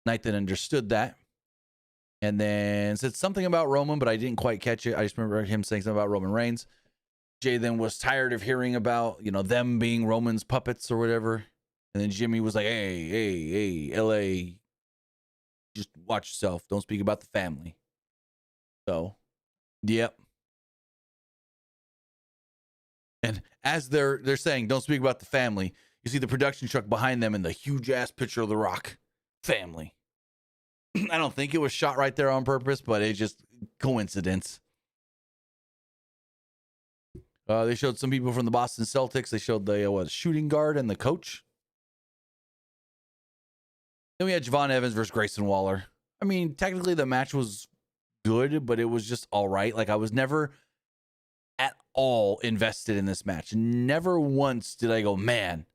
Knight then understood that. And then said something about Roman, but I didn't quite catch it. I just remember him saying something about Roman Reigns. Jay then was tired of hearing about, them being Roman's puppets or whatever. And then Jimmy was like, hey, LA, just watch yourself. Don't speak about the family. So, yep. And as they're saying, don't speak about the family, you see the production truck behind them and the huge ass picture of The Rock. Family. I don't think it was shot right there on purpose, but it's just coincidence. They showed some people from the Boston Celtics. They showed the shooting guard and the coach. Then we had Javon Evans versus Grayson Waller. I mean, technically the match was good, but it was just all right. Like I was never at all invested in this match. Never once did I go, man,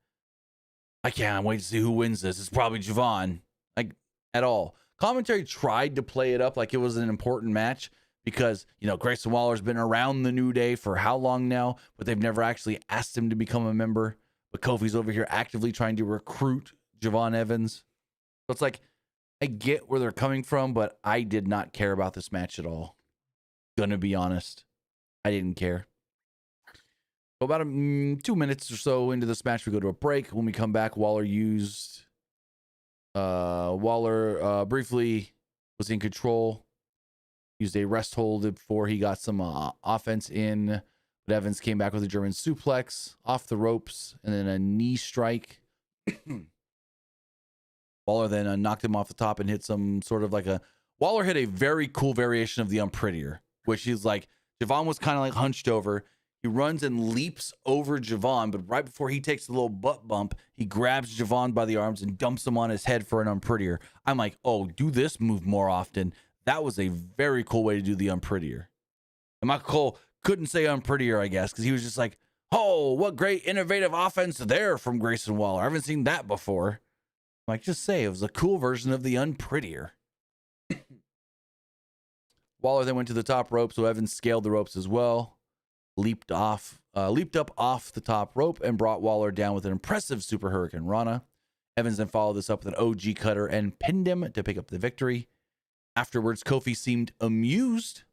I can't wait to see who wins this. It's probably Javon. Like at all. Commentary tried to play it up like it was an important match because, Grayson Waller's been around the New Day for how long now, but they've never actually asked him to become a member. But Kofi's over here actively trying to recruit Javon Evans. So it's like, I get where they're coming from, but I did not care about this match at all. Gonna be honest. I didn't care. So about 2 minutes or so into this match, we go to a break. When we come back, Waller briefly was in control, used a rest hold before he got some offense in, but Evans came back with a German suplex off the ropes and then a knee strike. Waller then knocked him off the top and hit some sort of Waller hit a very cool variation of the Unprettier, which is like Javon was kind of like hunched over. He runs and leaps over Javon, but right before he takes the little butt bump, he grabs Javon by the arms and dumps him on his head for an Unprettier. I'm like, oh, do this move more often. That was a very cool way to do the Unprettier. And Michael Cole couldn't say Unprettier, I guess, because he was just like, oh, what great innovative offense there from Grayson Waller. I haven't seen that before. I'm like, just say it was a cool version of the Unprettier. Waller then went to the top rope, so Evans scaled the ropes as well. Leaped up off the top rope and brought Waller down with an impressive Super Hurricane Rana. Evans then followed this up with an OG cutter and pinned him to pick up the victory. Afterwards, Kofi seemed amused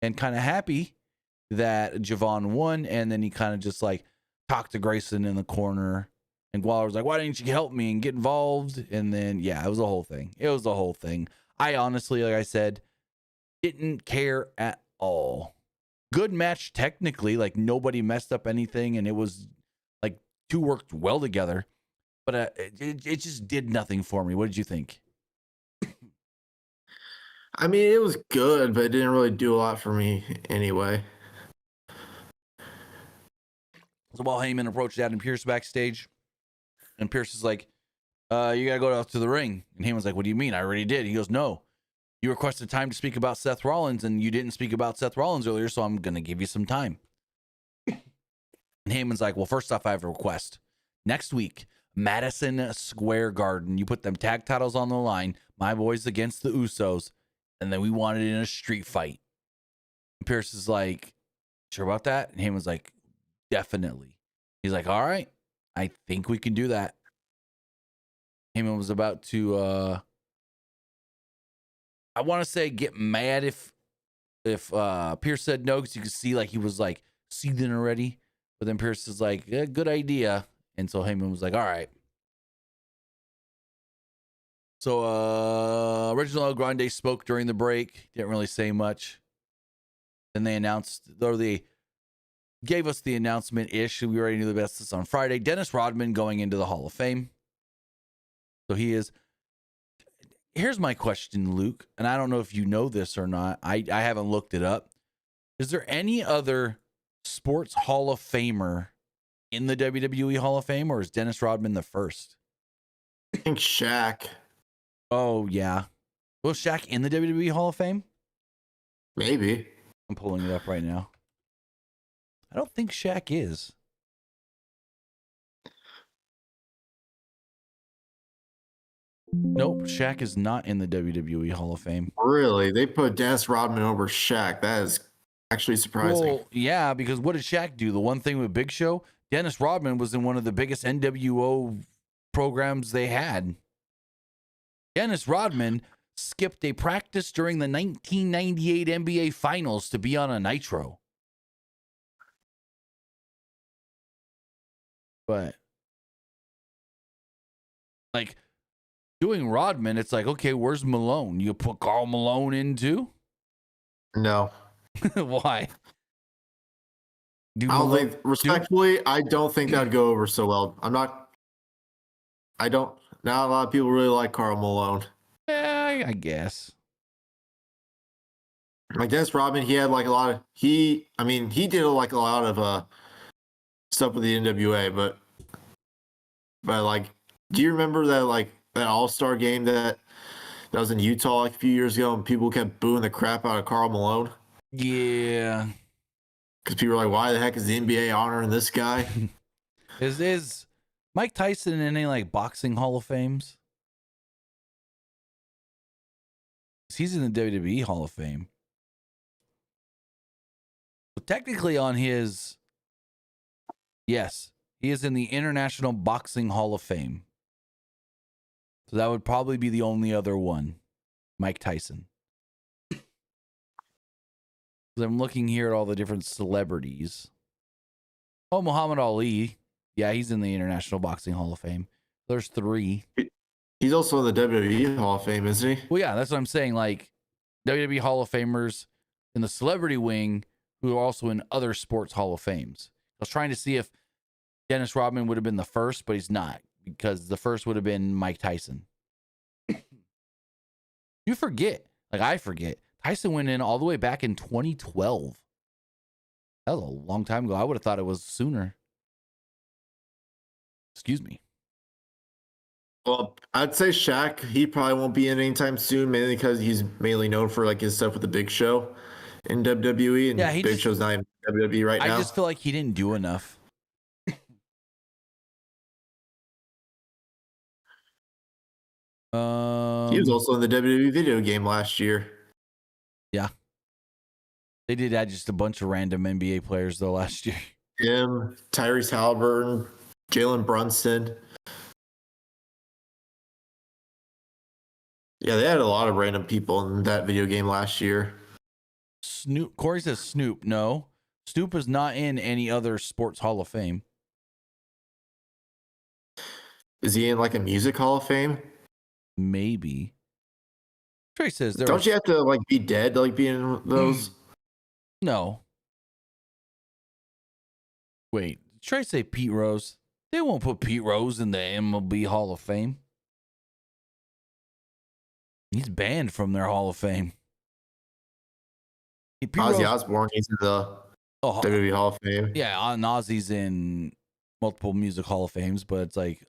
and kind of happy that Javon won, and then he kind of just talked to Grayson in the corner, and Waller was like, why didn't you help me and get involved? And then, yeah, it was a whole thing. I honestly, like I said, didn't care at all. Good match technically, nobody messed up anything, and it was two worked well together, but it just did nothing for me. What did you think? I mean, it was good, but it didn't really do a lot for me anyway. So while Heyman approached Adam Pearce backstage, And Pierce is like, you got to go out to the ring. And Heyman's like, what do you mean? I already did. He goes, no. You requested time to speak about Seth Rollins, and you didn't speak about Seth Rollins earlier, so I'm going to give you some time. And Heyman's like, well, first off, I have a request. Next week, Madison Square Garden, you put them tag titles on the line, my boys against the Usos, and then we want it in a street fight. And Pierce is like, sure about that? And Heyman's like, definitely. He's like, all right, I think we can do that. Heyman was about to, I want to say get mad if Pierce said no, because you could see like he was like seething already. But then Pierce is like, yeah, good idea. And so Heyman was like, all right. So Original El Grande spoke during the break. Didn't really say much. Then they announced, or they gave us the announcement-ish. We already knew the best this on Friday. Dennis Rodman going into the Hall of Fame. So he is. Here's my question, Luke, and I don't know if you know this or not. I haven't looked it up. Is there any other sports Hall of Famer in the WWE Hall of Fame, or is Dennis Rodman the first? I think Shaq. Oh, yeah. Was Shaq in the WWE Hall of Fame? Maybe. I'm pulling it up right now. I don't think Shaq is. Nope, Shaq is not in the WWE Hall of Fame. Really? They put Dennis Rodman over Shaq. That is actually surprising. Well, yeah, because what did Shaq do? The one thing with Big Show, Dennis Rodman was in one of the biggest NWO programs they had. Dennis Rodman skipped a practice during the 1998 NBA Finals to be on a Nitro. But, like, doing Rodman, it's like, okay, where's Malone? You put Karl Malone in too? No. Why? Respectfully, I don't think that'd go over so well. Not a lot of people really like Karl Malone. I guess. Like Dennis Rodman, he had like a lot of he did like a lot of stuff with the NWA, but like, do you remember that All-Star game that was in Utah like a few years ago, and people kept booing the crap out of Karl Malone? Yeah. Because people were like, why the heck is the NBA honoring this guy? Is Mike Tyson in any like boxing Hall of Fames? He's in the WWE Hall of Fame. So technically on his, yes, he is in the International Boxing Hall of Fame. So that would probably be the only other one, Mike Tyson. I'm looking here at all the different celebrities. Oh, Muhammad Ali. Yeah, he's in the International Boxing Hall of Fame. There's 3. He's also in the WWE Hall of Fame, isn't he? Well, yeah, that's what I'm saying. Like, WWE Hall of Famers in the celebrity wing who are also in other sports Hall of Fames. I was trying to see if Dennis Rodman would have been the first, but he's not, because the first would have been Mike Tyson. You forget, like I forget, Tyson went in all the way back in 2012. That was a long time ago. I would have thought it was sooner. Excuse me. Well, I'd say Shaq, he probably won't be in anytime soon, mainly because he's mainly known for like his stuff with the Big Show in WWE, and Yeah, Big Show's not in WWE right now. I just feel like he didn't do enough. He was also in the WWE video game last year. Yeah. They did add just a bunch of random NBA players though last year. Him, Tyrese Halliburton, Jalen Brunson. Yeah, they had a lot of random people in that video game last year. Snoop. Corey says Snoop. No. Snoop is not in any other sports Hall of Fame. Is he in like a music Hall of Fame? Maybe. Trey says there. Don't you have to like be dead to like be in those? No. Wait. Trey say Pete Rose. They won't put Pete Rose in the MLB Hall of Fame. He's banned from their Hall of Fame. Ozzy Osbourne, he's in the WWE Hall of Fame. Yeah, Ozzy's in multiple music Hall of Fames, but it's like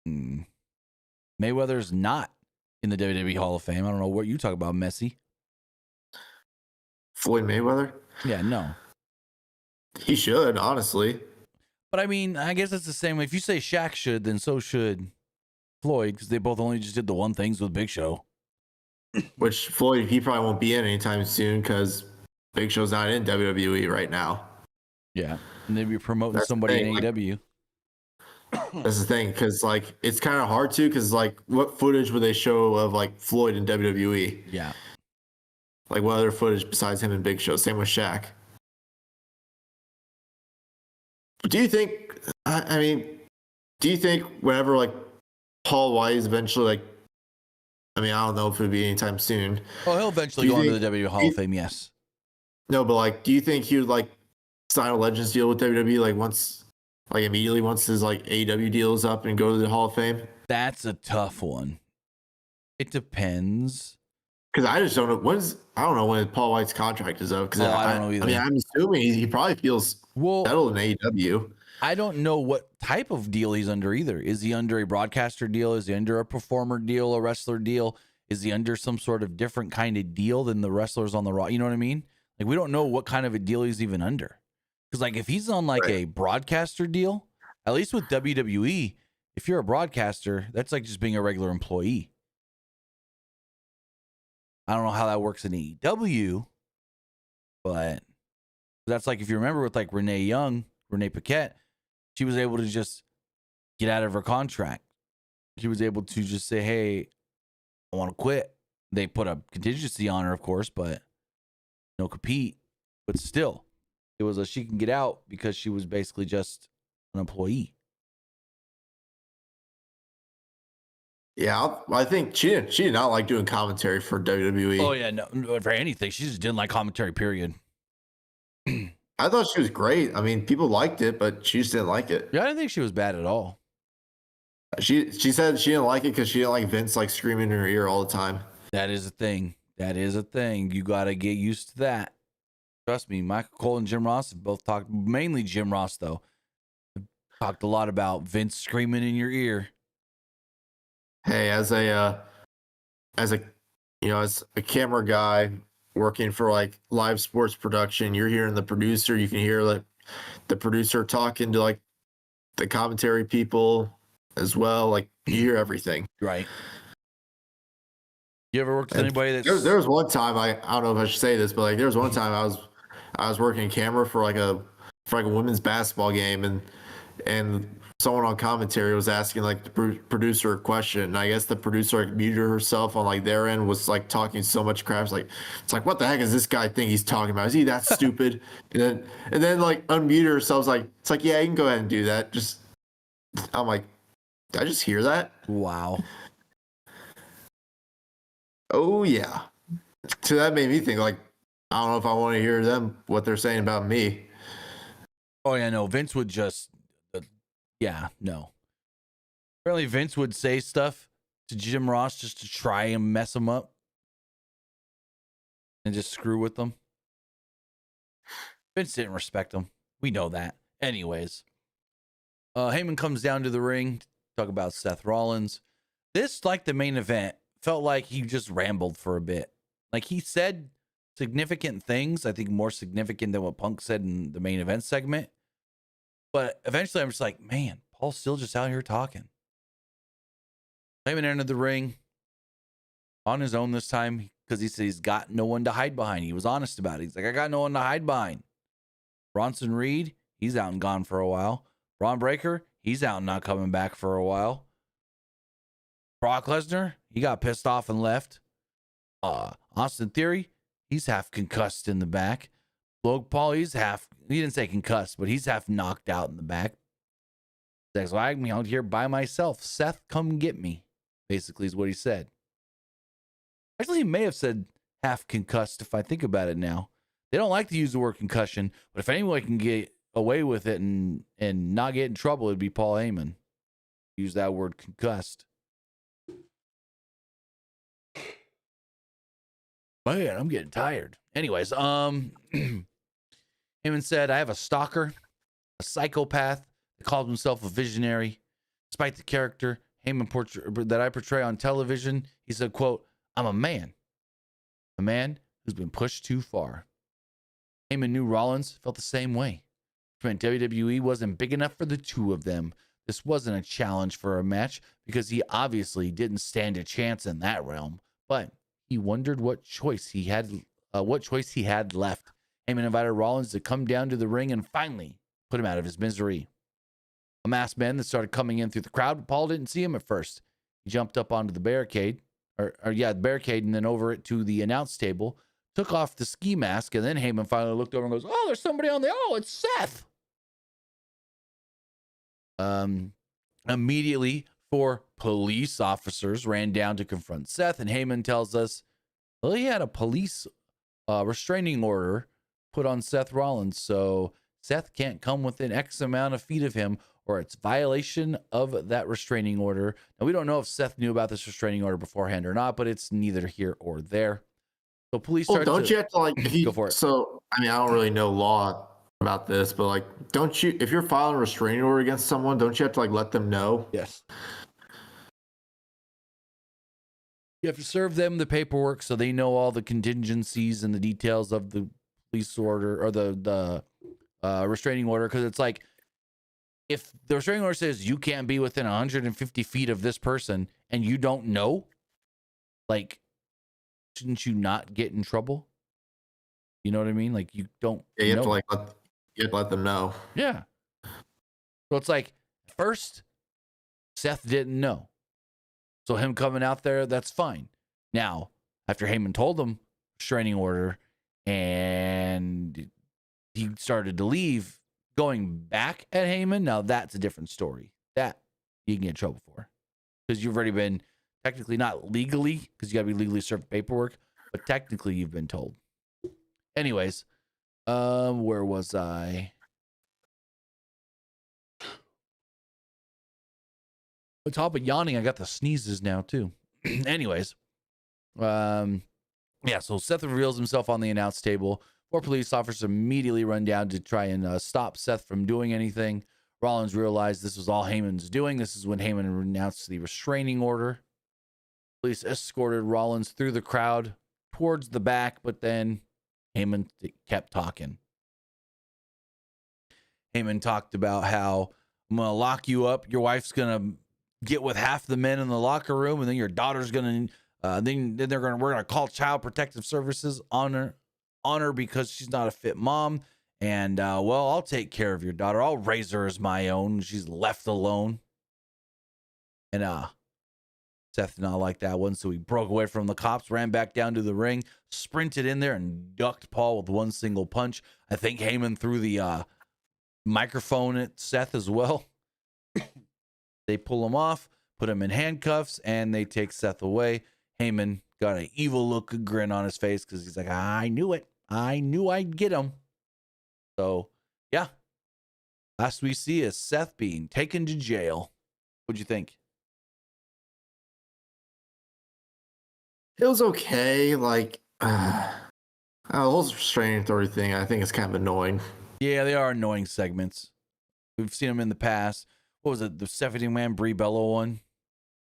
Mayweather's not in the WWE Hall of Fame. I don't know what you talk about, Messi. Floyd Mayweather? Yeah, no. He should, honestly. But I mean, I guess it's the same. If you say Shaq should, then so should Floyd, because they both only just did the one things with Big Show. Which Floyd, he probably won't be in anytime soon because Big Show's not in WWE right now. Yeah, and they'd be promoting That's the somebody thing, in like- AEW. That's the thing, because like it's kind of hard to, because like what footage would they show of like Floyd in WWE? Yeah. Like what other footage besides him and Big Show? Same with Shaq. Do you think? I mean, do you think whenever like Paul White is eventually like, I mean, I don't know if it'll be anytime soon. Oh, he'll eventually go into the WWE Hall of Fame. Yes. No, but like, do you think he would like sign a Legends deal with WWE like once, like immediately once his like AEW deal is up and go to the Hall of Fame? That's a tough one. It depends. Because I just don't know I don't know when Paul White's contract is up. Because I don't know either. I mean, I'm assuming he probably feels settled in AEW. I don't know what type of deal he's under either. Is he under a broadcaster deal? Is he under a performer deal, a wrestler deal? Is he under some sort of different kind of deal than the wrestlers on the Raw? You know what I mean? Like, we don't know what kind of a deal he's even under. Because, like, if he's on, like, a broadcaster deal, at least with WWE, if you're a broadcaster, that's like just being a regular employee. I don't know how that works in AEW, but that's like, if you remember with, like, Renee Paquette, she was able to just get out of her contract. She was able to just say, hey, I want to quit. They put a contingency on her, of course, but no compete. But still, it was she can get out because she was basically just an employee. Yeah, I think she did not like doing commentary for WWE. Oh, yeah, no, for anything. She just didn't like commentary, period. I thought she was great. I mean, people liked it, but she just didn't like it. Yeah, I didn't think she was bad at all. She said she didn't like it because she didn't like Vince like screaming in her ear all the time. That is a thing. That is a thing. You got to get used to that. Trust me, Michael Cole and Jim Ross have both talked, mainly Jim Ross, though, talked a lot about Vince screaming in your ear. Hey, as a camera guy working for like live sports production, you're hearing the producer. You can hear like the producer talking to like the commentary people as well. Like you hear everything. Right. You ever worked with anybody that's... There was one time, I don't know if I should say this, but like there was one time I was working camera for like a women's basketball game, and someone on commentary was asking like the producer a question, and I guess the producer like muted herself on like their end, was like talking so much crap. It's like what the heck is this guy think he's talking about? Is he that stupid? and then like unmuted herself. It's like yeah, you can go ahead and do that. Just I'm like, did I just hear that? Wow. Oh yeah. So that made me think like, I don't know if I want to hear them what they're saying about me. Oh yeah, no. Vince would just, no. Apparently, Vince would say stuff to Jim Ross just to try and mess him up and just screw with them. Vince didn't respect him. We know that. Anyways, Heyman comes down to the ring to talk about Seth Rollins. This, like the main event, felt like he just rambled for a bit. Like he said significant things, I think more significant than what Punk said in the main event segment. But eventually I'm just like, man, Paul's still just out here talking. Heyman entered the ring on his own this time because he said he's got no one to hide behind. He was honest about it. He's like, I got no one to hide behind. Bronson Reed, he's out and gone for a while. Braun Breaker, he's out and not coming back for a while. Brock Lesnar, he got pissed off and left. Austin Theory, he's half concussed in the back. Logan Paul, he didn't say concussed, but he's half knocked out in the back. He's like, I'm out here by myself. Seth, come get me, basically is what he said. Actually, he may have said half concussed if I think about it now. They don't like to use the word concussion, but if anyone can get away with it and not get in trouble, it'd be Paul Heyman. Use that word concussed. Man, I'm getting tired. Anyways, Heyman said, I have a stalker, a psychopath that calls himself a visionary. Despite the character, that I portray on television. He said, quote, I'm a man who's been pushed too far. Heyman knew Rollins felt the same way. WWE wasn't big enough for the two of them. This wasn't a challenge for a match because he obviously didn't stand a chance in that realm, but he wondered what choice he had left. Heyman invited Rollins to come down to the ring and finally put him out of his misery. A masked man that started coming in through the crowd, but Paul didn't see him at first. He jumped up onto the barricade, the barricade, and then over it to the announce table, took off the ski mask, and then Heyman finally looked over and goes, oh, there's somebody on there. Oh, it's Seth. Immediately, 4 police officers ran down to confront Seth, and Heyman tells us, well, he had a police restraining order put on Seth Rollins, so Seth can't come within X amount of feet of him, or it's violation of that restraining order. Now, we don't know if Seth knew about this restraining order beforehand or not, but it's neither here or there. So police you have to like go for it. So I mean, I don't really know law about this, but like, don't you, if you're filing a restraining order against someone, don't you have to like let them know? Yes. You have to serve them the paperwork so they know all the contingencies and the details of the police order or the restraining order. Because it's like, if the restraining order says you can't be within 150 feet of this person and you don't know, like, shouldn't you not get in trouble? You know what I mean? Like, you don't. Yeah, you have to like let them know. Yeah. So it's like, first, Seth didn't know. So him coming out there, that's fine. Now, after Heyman told him restraining order and he started to leave, going back at Heyman, now that's a different story. That you can get in trouble for. Because you've already been, technically not legally, because you got to be legally served paperwork, but technically you've been told. Anyways, where was I? On top of yawning, I got the sneezes now too. Anyways, yeah, so Seth reveals himself on the announce table. 4 police officers immediately run down to try and stop Seth from doing anything. Rollins realized this was all Heyman's doing. This is when Heyman announced the restraining order. Police escorted Rollins through the crowd towards the back, but then Heyman kept talking. Heyman talked about how, I'm going to lock you up. Your wife's going to get with half the men in the locker room, and then your daughter's going to, we're going to call Child Protective Services on her because she's not a fit mom. And, well, I'll take care of your daughter. I'll raise her as my own. She's left alone. And, Seth did not like that one, so he broke away from the cops, ran back down to the ring, sprinted in there, and ducked Paul with one single punch. I think Heyman threw the microphone at Seth as well. They pull him off, put him in handcuffs, and they take Seth away. Heyman got an evil look, grin on his face because he's like, I knew it. I knew I'd get him. So, yeah. Last we see is Seth being taken to jail. What'd you think? It was okay. Like, the whole restraining authority thing, I think is kind of annoying. Yeah, they are annoying segments. We've seen them in the past. What was it? The Stephanie Man Brie Bella one?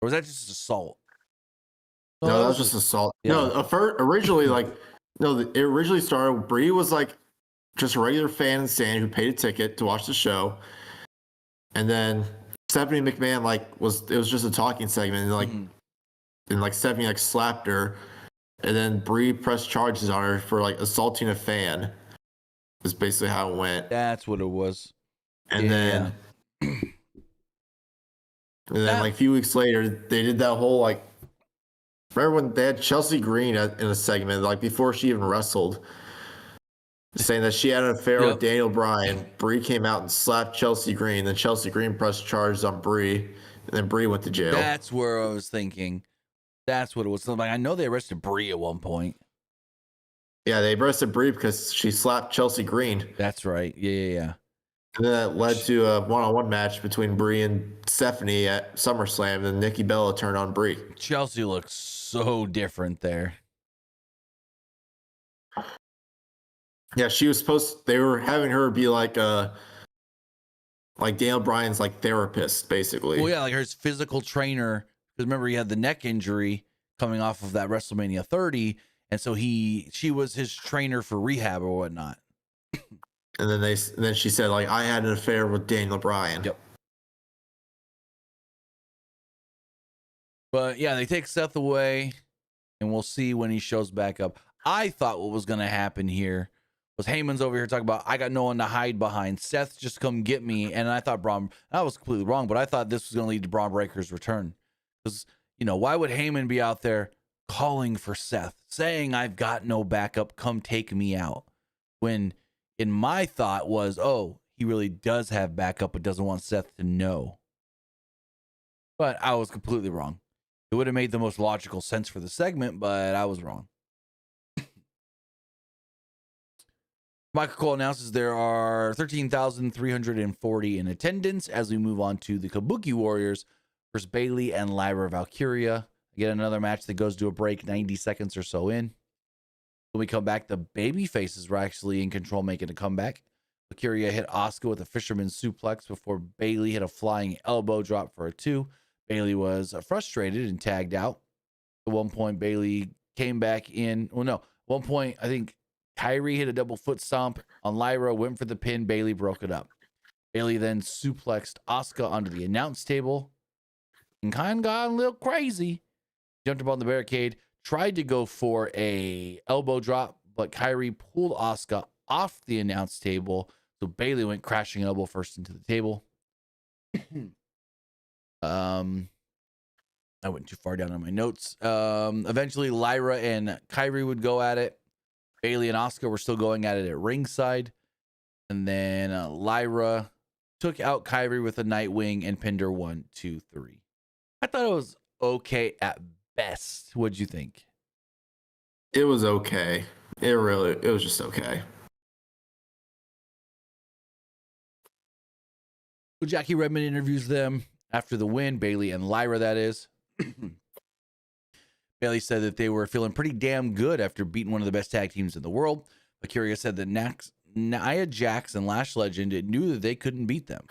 Or was that just assault? No, that was just assault. Yeah. No, originally, it originally started. Brie was like just a regular fan in San who paid a ticket to watch the show, and then Stephanie McMahon it was just a talking segment, and and Stephanie slapped her, and then Brie pressed charges on her for assaulting a fan. Is basically how it went. That's what it was. And then a few weeks later, they did that whole remember when they had Chelsea Green in a segment before she even wrestled, saying that she had an affair with Daniel Bryan. Brie came out and slapped Chelsea Green. Then Chelsea Green pressed charges on Brie, and then Brie went to jail. That's where I was thinking. That's what it was. I know they arrested Brie at one point. Yeah, they arrested Brie because she slapped Chelsea Green. That's right. Yeah. And then that led to a one-on-one match between Brie and Stephanie at SummerSlam. And Nikki Bella turned on Brie. Chelsea looks so different there. Yeah, she was they were having her be like Daniel Bryan's like therapist, basically. Well, yeah, like his physical trainer. Because remember, he had the neck injury coming off of that WrestleMania 30, and so she was his trainer for rehab or whatnot. And then she said, like, I had an affair with Daniel Bryan. Yep. But yeah, they take Seth away, and we'll see when he shows back up. I thought what was going to happen here was Heyman's over here talking about, I got no one to hide behind. Seth, just come get me. And I thought I was completely wrong, but I thought this was going to lead to Braun Breaker's return. Because, why would Heyman be out there calling for Seth, saying, I've got no backup, come take me out? When in my thought was, oh, he really does have backup, but doesn't want Seth to know. But I was completely wrong. It would have made the most logical sense for the segment, but I was wrong. Michael Cole announces there are 13,340 in attendance as we move on to the Kabuki Warriors versus Bayley and Lyra Valkyria. Again, another match that goes to a break 90 seconds or so in. When we come back, the baby faces were actually in control, making a comeback. Valkyria hit Asuka with a fisherman suplex before Bayley hit a flying elbow drop for a 2. Bayley was frustrated and tagged out. At one point, Bayley came back in. Well, no. At one point, I think Kyrie hit a double foot stomp on Lyra, went for the pin. Bayley broke it up. Bayley then suplexed Asuka onto the announce table and kind of got a little crazy. Jumped up on the barricade, tried to go for a elbow drop, but Kyrie pulled Asuka off the announce table. So Bayley went crashing elbow first into the table. I went too far down on my notes. Eventually Lyra and Kyrie would go at it. Bayley and Asuka were still going at it at ringside. And then Lyra took out Kyrie with a Nightwing and pinned her 1, 2, 3. I thought it was okay at best. What'd you think? It was okay. It was just okay. Well, Jackie Redmond interviews them after the win, Bayley and Lyra, that is. Bayley said that they were feeling pretty damn good after beating one of the best tag teams in the world. Valkyria said that Nia Jax and Lash Legend knew that they couldn't beat them.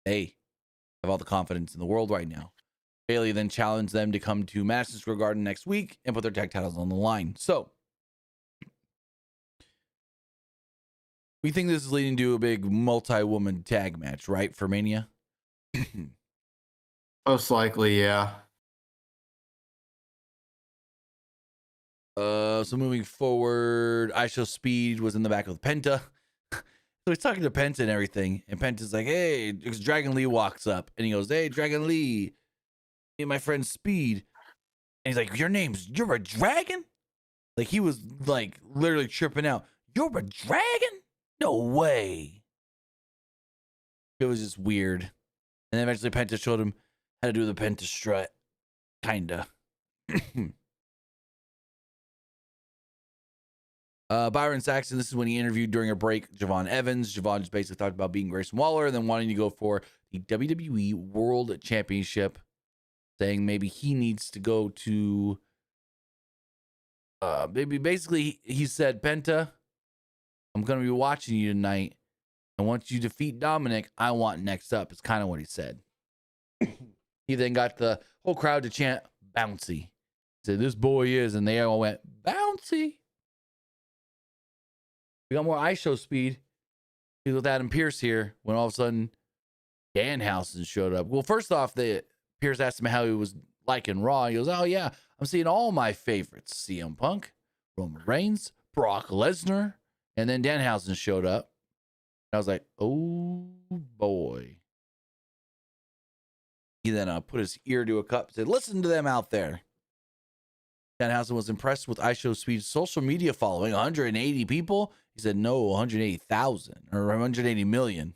They have all the confidence in the world right now. Bayley then challenged them to come to Madison Square Garden next week and put their tag titles on the line. So, we think this is leading to a big multi-woman tag match, right, for Mania? Most likely, yeah. So moving forward, ISO Speed was in the back with Penta. So he's talking to Penta and everything. And Penta's like, hey, Dragon Lee walks up. And he goes, hey, Dragon Lee, me and my friend Speed. And he's like, you're a dragon? Like, he was like literally tripping out. You're a dragon? No way. It was just weird. And then eventually Penta showed him how to do the Penta strut. Kinda. Byron Saxton, this is when he interviewed during a break Javon Evans. Javon just basically talked about being Grayson Waller and then wanting to go for the WWE World Championship, saying maybe he needs to go to basically he said, Penta, I'm going to be watching you tonight. And once you defeat Dominik, I want next up. It's kind of what he said. He then got the whole crowd to chant bouncy. He said, this boy is, and they all went bouncy. We got more ISO Speed. He's with Adam Pearce here when all of a sudden Danhausen showed up. Well, first off, Pearce asked him how he was liking Raw. He goes, oh, yeah, I'm seeing all my favorites. CM Punk, Roman Reigns, Brock Lesnar, and then Danhausen showed up. I was like, oh, boy. He then put his ear to a cup and said, listen to them out there. Danhausen was impressed with ISO Speed's social media following, 180 people. He said, no, 180,000 or 180 million.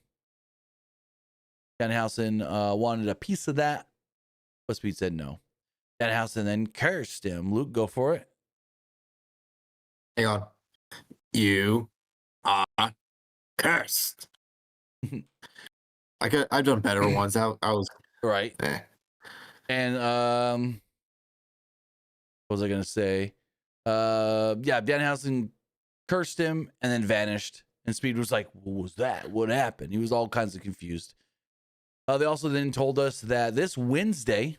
Danhausen wanted a piece of that, but Speed said no. Danhausen then cursed him. Luke, go for it. Hang on. You are cursed. I've done better ones. I was right. And what was I gonna say? Yeah, Danhausen cursed him and then vanished. And Speed was like, what was that? What happened? He was all kinds of confused. They also then told us that this Wednesday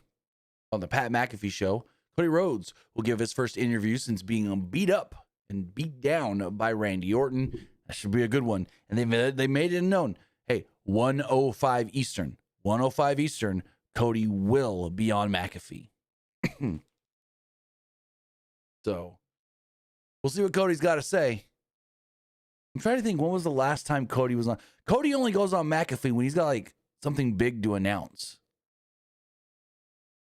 on the Pat McAfee show, Cody Rhodes will give his first interview since being beat up and beat down by Randy Orton. That should be a good one. And they made it known. Hey, 1:05 Eastern. 1:05 Eastern, Cody will be on McAfee. So we'll see what Cody's got to say. I'm trying to think, when was the last time Cody was on? Cody only goes on McAfee when he's got like something big to announce.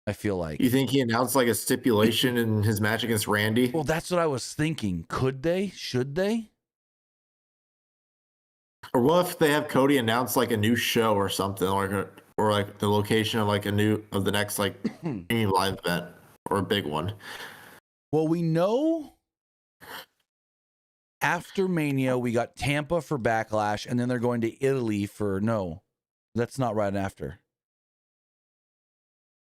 I feel like. You think he announced like a stipulation in his match against Randy? Well, that's what I was thinking. Could they? Should they? Or what if they have Cody announce like a new show or something, or like the location of like the next like any live event or a big one? Well, we know after Mania we got Tampa for Backlash, and then they're going to Italy for that's not right after.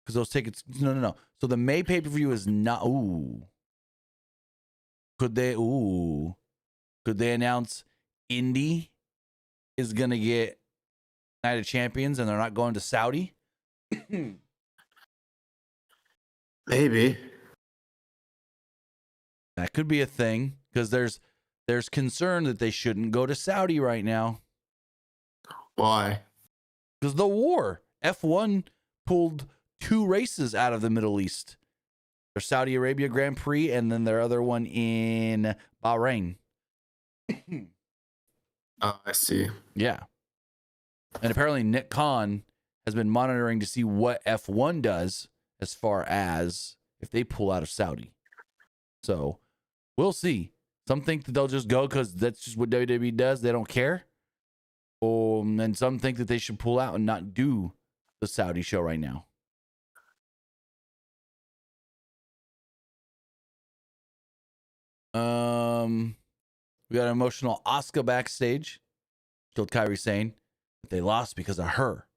Because those tickets, no. So the May pay-per-view is not. Could they announce Indy is gonna get Night of Champions and they're not going to Saudi? Maybe. That could be a thing, because there's concern that they shouldn't go to Saudi right now. Why? Because the war. F1 pulled 2 races out of the Middle East. Their Saudi Arabia Grand Prix and then their other one in Bahrain. Oh, I see. Yeah. And apparently Nick Khan has been monitoring to see what F1 does as far as if they pull out of Saudi. So we'll see. Some think that they'll just go because that's just what WWE does. They don't care. And some think that they should pull out and not do the Saudi show right now. We got an emotional Asuka backstage. Told Kairi Sane that they lost because of her,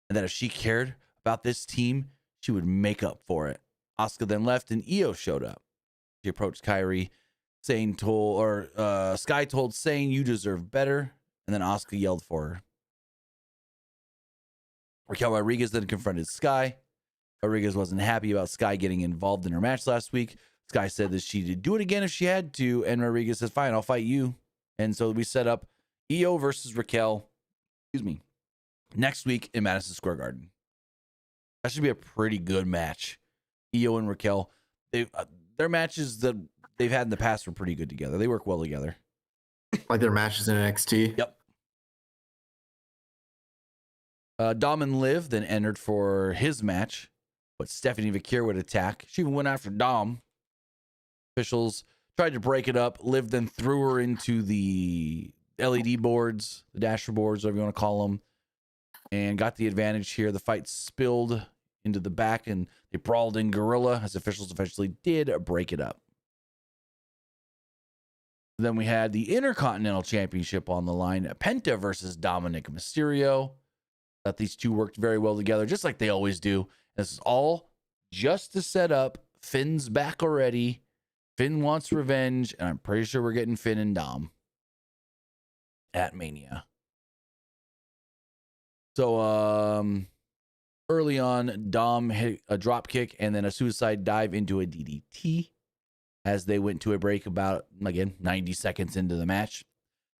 and that if she cared about this team, she would make up for it. Asuka then left, and Io showed up. She approached Kairi. Sky told Sane, "You deserve better," and then Asuka yelled for her. Raquel Rodriguez then confronted Sky. Rodriguez wasn't happy about Sky getting involved in her match last week. Sky said that she'd do it again if she had to, and Rodriguez says, "Fine, I'll fight you." And so we set up Io versus Raquel, next week in Madison Square Garden. That should be a pretty good match. Io and Raquel, their matches that they've had in the past were pretty good together. They work well together. Like their matches in NXT? Yep. Dom and Liv then entered for his match, but Stephanie Vakir would attack. She even went after Dom. Officials tried to break it up. Liv then threw her into the LED boards, the dasher boards, whatever you want to call them, and got the advantage here. The fight spilled into the back, and they brawled in Gorilla as officials eventually did break it up. Then we had the Intercontinental Championship on the line. Penta versus Dominik Mysterio. Thought these two worked very well together, just like they always do. This is all just to set up Finn's back already. Finn wants revenge, and I'm pretty sure we're getting Finn and Dom at Mania. So, early on, Dom hit a drop kick and then a suicide dive into a DDT as they went to a break about, again, 90 seconds into the match.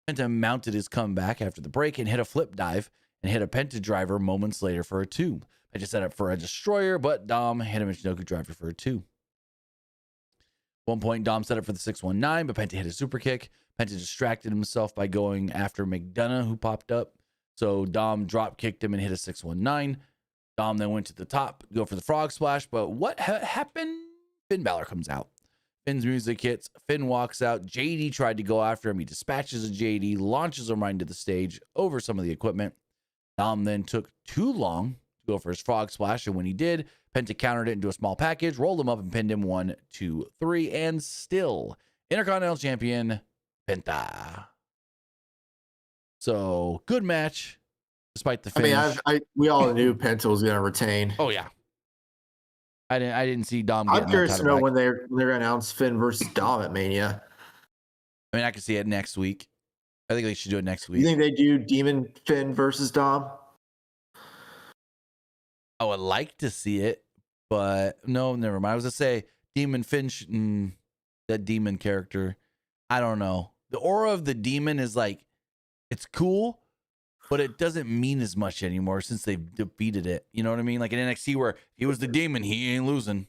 Penta mounted his comeback after the break and hit a flip dive and hit a Penta driver moments later for a 2. Penta set up for a destroyer, but Dom hit a Michinoku driver for a 2. At one point, Dom set up for the 619, but Penta hit a super kick. Penta distracted himself by going after McDonough, who popped up. So Dom drop kicked him and hit a 619. Dom then went to the top, go for the frog splash, but what happened? Finn Balor comes out. Finn's music hits. Finn walks out. JD tried to go after him. He dispatches a JD, launches him right into the stage over some of the equipment. Dom then took too long to go for his frog splash, and when he did, Penta countered it into a small package, rolled him up, and pinned him 1, 2, 3, and still Intercontinental Champion Penta. So good match, despite the finish. I mean, we all knew Penta was going to retain. Oh yeah, I didn't see Dom. I'm curious to know when they're going to announce Finn versus Dom at Mania. I mean, I can see it next week. I think they should do it next You week. think they do Demon Finn versus Dom? I would like to see it, but no, never mind. I was gonna say Demon Finch, that demon character. I don't know. The aura of the demon is like, it's cool, but it doesn't mean as much anymore since they've defeated it. You know what I mean? Like in NXT, where he was the demon, he ain't losing.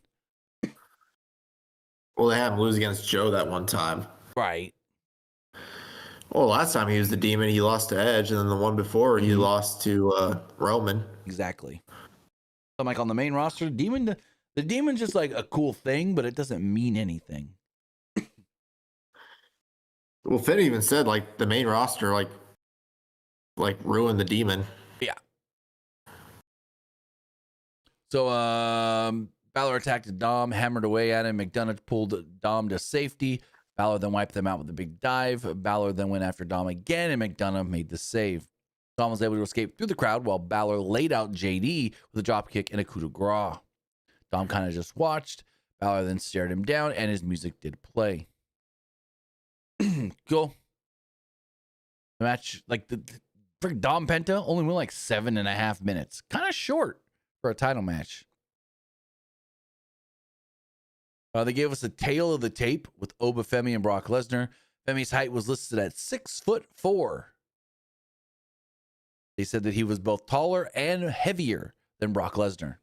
Well, they had him lose against Joe that one time. Right. Well, last time he was the demon, he lost to Edge, and then the one before he lost to Roman. Exactly. So, like on the main roster, the demon's just like a cool thing, but it doesn't mean anything. Well, Finn even said like the main roster like ruined the demon. Yeah. So Balor attacked Dom, hammered away at him. McDonough pulled Dom to safety. Balor then wiped them out with a big dive. Balor then went after Dom again, and McDonough made the save. Dom was able to escape through the crowd while Balor laid out JD with a dropkick and a coup de grace. Dom kind of just watched. Balor then stared him down, and his music did play. Cool. The match, like the Dom Penta only went like 7.5 minutes. Kind of short for a title match. They gave us a tale of the tape with Oba Femi and Brock Lesnar. Femi's height was listed at 6'4". They said that he was both taller and heavier than Brock Lesnar.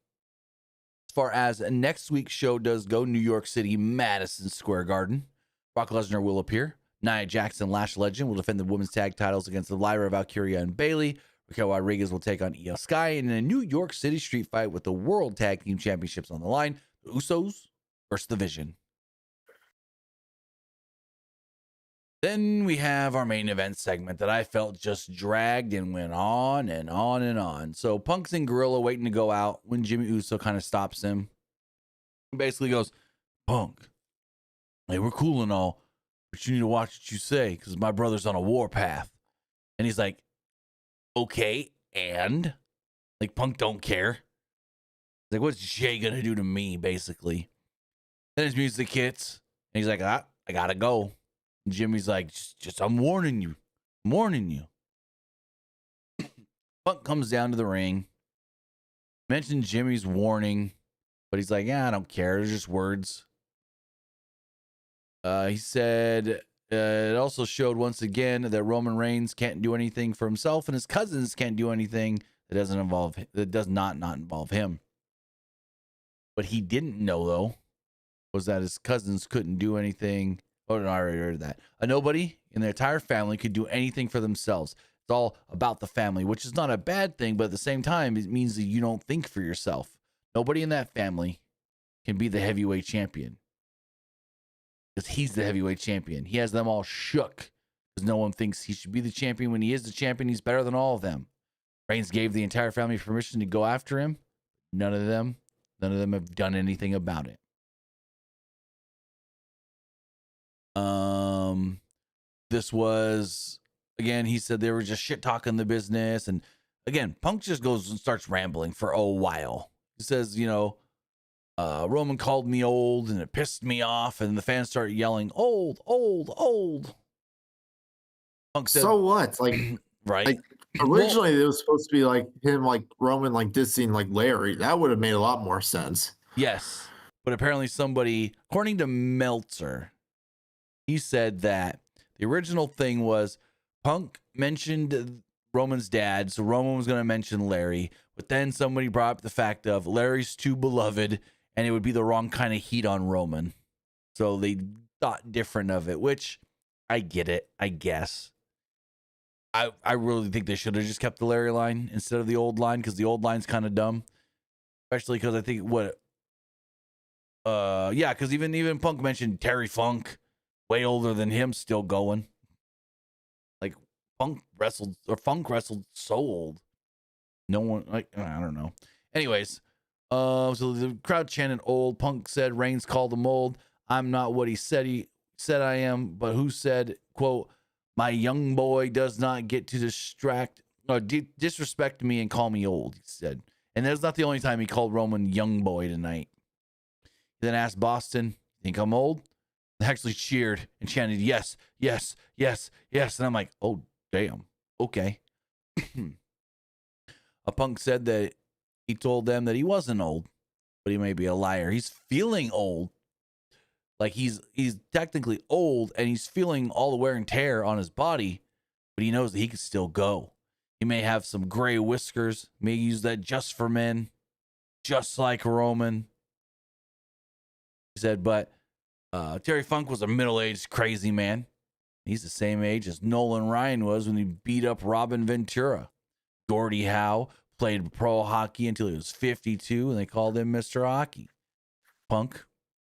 As far as next week's show does go, New York City, Madison Square Garden. Brock Lesnar will appear. Nia Jax, Lash Legend, will defend the women's tag titles against Lyra, Valkyria, and Bayley. Raquel Rodriguez will take on Io Sky in a New York City street fight with the World Tag Team Championships on the line. The Usos versus the Vision. Then we have our main event segment that I felt just dragged and went on and on and on. So Punk's in Gorilla waiting to go out when Jimmy Uso kind of stops him. He basically goes, Punk, hey, we're cool and all, but you need to watch what you say because my brother's on a warpath. And he's like, okay, and? Like, Punk don't care. He's like, what's Jay going to do to me, basically? Then his music hits, and he's like, I gotta go. And Jimmy's like, just I'm warning you. I'm warning you. Punk comes down to the ring, mentions Jimmy's warning, but he's like, yeah, I don't care. They're just words. He said it also showed once again that Roman Reigns can't do anything for himself, and his cousins can't do anything that does not involve him. What he didn't know, though, was that his cousins couldn't do anything. Oh, no, I already heard that. A nobody in their entire family could do anything for themselves. It's all about the family, which is not a bad thing, but at the same time, it means that you don't think for yourself. Nobody in that family can be the heavyweight champion because he's the heavyweight champion. He has them all shook because no one thinks he should be the champion. When he is the champion, he's better than all of them. Reigns gave the entire family permission to go after him. None of them have done anything about it. This was, again, he said they were just shit talking the business. And again, Punk just goes and starts rambling for a while. He says, Roman called me old and it pissed me off. And the fans start yelling, old, old, old. Punk said, so what? Like, right. Like, originally, it was supposed to be like him, like Roman, like dissing like Larry. That would have made a lot more sense. Yes. But apparently somebody, according to Meltzer, he said that the original thing was Punk mentioned Roman's dad, so Roman was going to mention Larry, but then somebody brought up the fact of Larry's too beloved, and it would be the wrong kind of heat on Roman. So they thought different of it, which I get it, I guess. I really think they should have just kept the Larry line instead of the old line, because the old line's kind of dumb. Especially because I think because even Punk mentioned Terry Funk, way older than him, still going. Like Funk wrestled so old. No one, like, I don't know. Anyways, so the crowd chanted old. Punk said Reigns called him old. I'm not what he said I am, but who said, quote, my young boy does not get to disrespect me and call me old, he said. And that's not the only time he called Roman young boy tonight. He then asked Boston, think I'm old? They actually cheered and chanted, yes, yes, yes, yes. And I'm like, oh, damn. Okay. A Punk said that he told them that he wasn't old, but he may be a liar. He's feeling old. Like he's technically old and he's feeling all the wear and tear on his body, but he knows that he can still go. He may have some gray whiskers, may use that just for men, just like Roman. He said, but Terry Funk was a middle-aged crazy man. He's the same age as Nolan Ryan was when he beat up Robin Ventura. Gordie Howe played pro hockey until he was 52, and they called him Mr. Hockey. Punk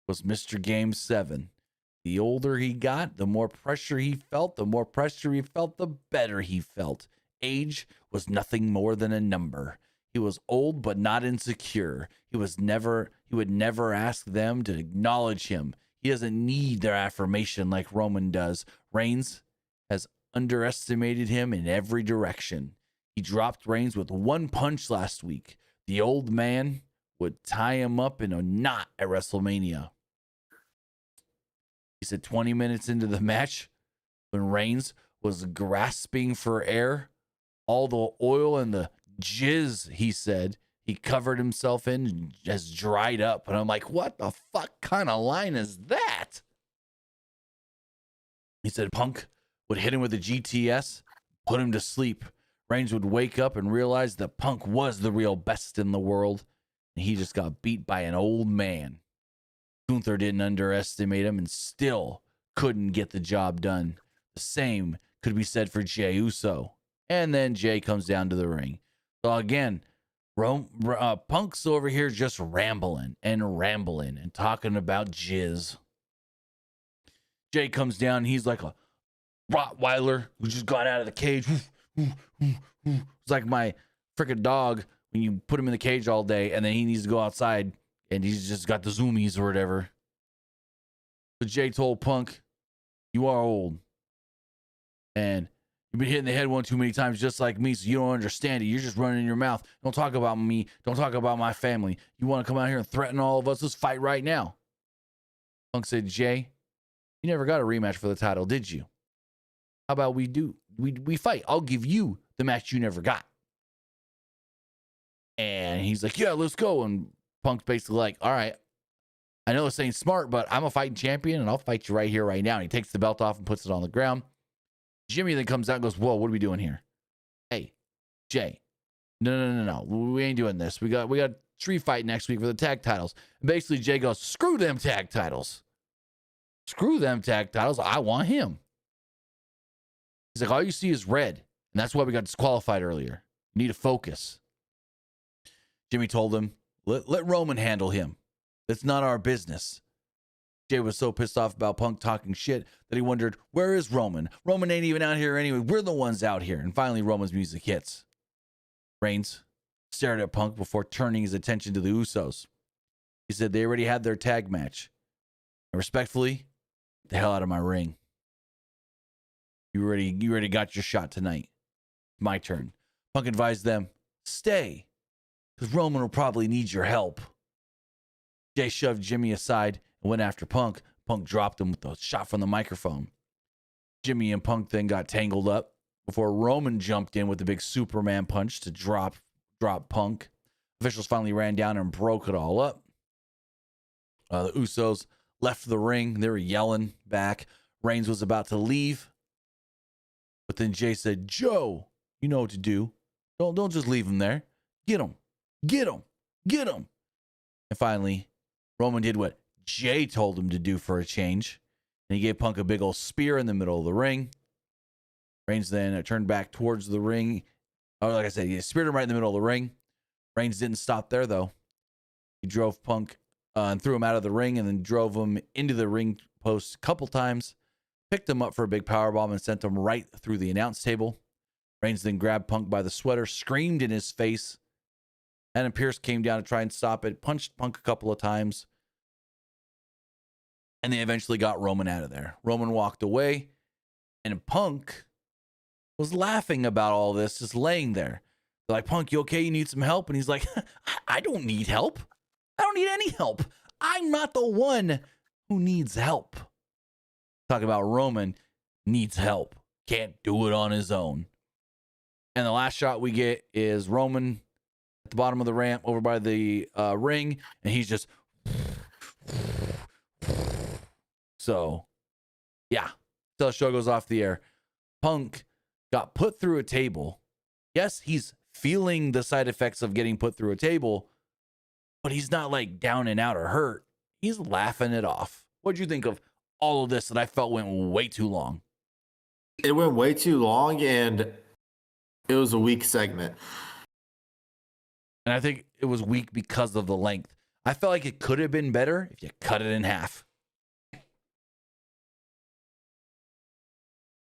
was Mr. Game 7. The older he got, the more pressure he felt. The more pressure he felt, the better he felt. Age was nothing more than a number. He was old but not insecure. He would never ask them to acknowledge him. He doesn't need their affirmation like Roman does. Reigns has underestimated him in every direction. He dropped Reigns with one punch last week. The old man would tie him up in a knot at WrestleMania. He said 20 minutes into the match, when Reigns was grasping for air, all the oil and the jizz, he said, he covered himself in has dried up. And I'm like, what the fuck kind of line is that? He said Punk would hit him with a GTS, put him to sleep. Reigns would wake up and realize that Punk was the real best in the world. And he just got beat by an old man. Gunther didn't underestimate him and still couldn't get the job done. The same could be said for Jey Uso. And then Jey comes down to the ring. So again, Punk's over here just rambling and talking about jizz. Jey comes down and he's like a Rottweiler who just got out of the cage. It's like my freaking dog when you put him in the cage all day and then he needs to go outside and he's just got the zoomies or whatever. So Jey told Punk, you are old. And you've been hitting the head one too many times just like me, so you don't understand it. You're just running your mouth. Don't talk about me. Don't talk about my family. You want to come out here and threaten all of us? Let's fight right now. Punk said, Jey, you never got a rematch for the title, did you? How about we do? We fight. I'll give you the match you never got. And he's like, yeah, let's go. And Punk's basically like, all right, I know this ain't smart, but I'm a fighting champion and I'll fight you right here, right now. And he takes the belt off and puts it on the ground. Jimmy then comes out and goes, whoa, what are we doing here? Hey, Jey, no. We ain't doing this. We got street fight next week for the tag titles. And basically, Jey goes, screw them tag titles. Screw them tag titles. I want him. He's like, all you see is red. And that's why we got disqualified earlier. You need to focus. Jimmy told him, let Roman handle him. That's not our business. Jey was so pissed off about Punk talking shit that he wondered, where is Roman? Roman ain't even out here anyway. We're the ones out here. And finally, Roman's music hits. Reigns stared at Punk before turning his attention to the Usos. He said they already had their tag match. And respectfully, get the hell out of my ring. You already got your shot tonight. My turn. Punk advised them, stay, because Roman will probably need your help. Jey shoved Jimmy aside and went after Punk. Punk dropped him with a shot from the microphone. Jimmy and Punk then got tangled up before Roman jumped in with a big Superman punch to drop Punk. Officials finally ran down and broke it all up. The Usos left the ring. They were yelling back. Reigns was about to leave. But then Jey said, Joe, you know what to do. Don't just leave him there. Get him. Get him. Get him. And finally, Roman did what Jey told him to do for a change. And he gave Punk a big old spear in the middle of the ring. Reigns then turned back towards the ring. Oh, like I said, he speared him right in the middle of the ring. Reigns didn't stop there, though. He drove Punk and threw him out of the ring and then drove him into the ring post a couple times. Picked him up for a big powerbomb and sent him right through the announce table. Reigns then grabbed Punk by the sweater, screamed in his face. Adam Pearce came down to try and stop it, punched Punk a couple of times. And they eventually got Roman out of there. Roman walked away, and Punk was laughing about all this, just laying there. They're like, Punk, you okay? You need some help? And he's like, I don't need help. I don't need any help. I'm not the one who needs help. Talk about Roman needs help. Can't do it on his own. And the last shot we get is Roman at the bottom of the ramp over by the ring, and he's just so yeah. Till the show goes off the air. Punk got put through a table. Yes, he's feeling the side effects of getting put through a table, but he's not like down and out or hurt. He's laughing it off. What'd you think of all of this that I felt went way too long? It went way too long, and it was a weak segment. And I think it was weak because of the length. I felt like it could have been better if you cut it in half.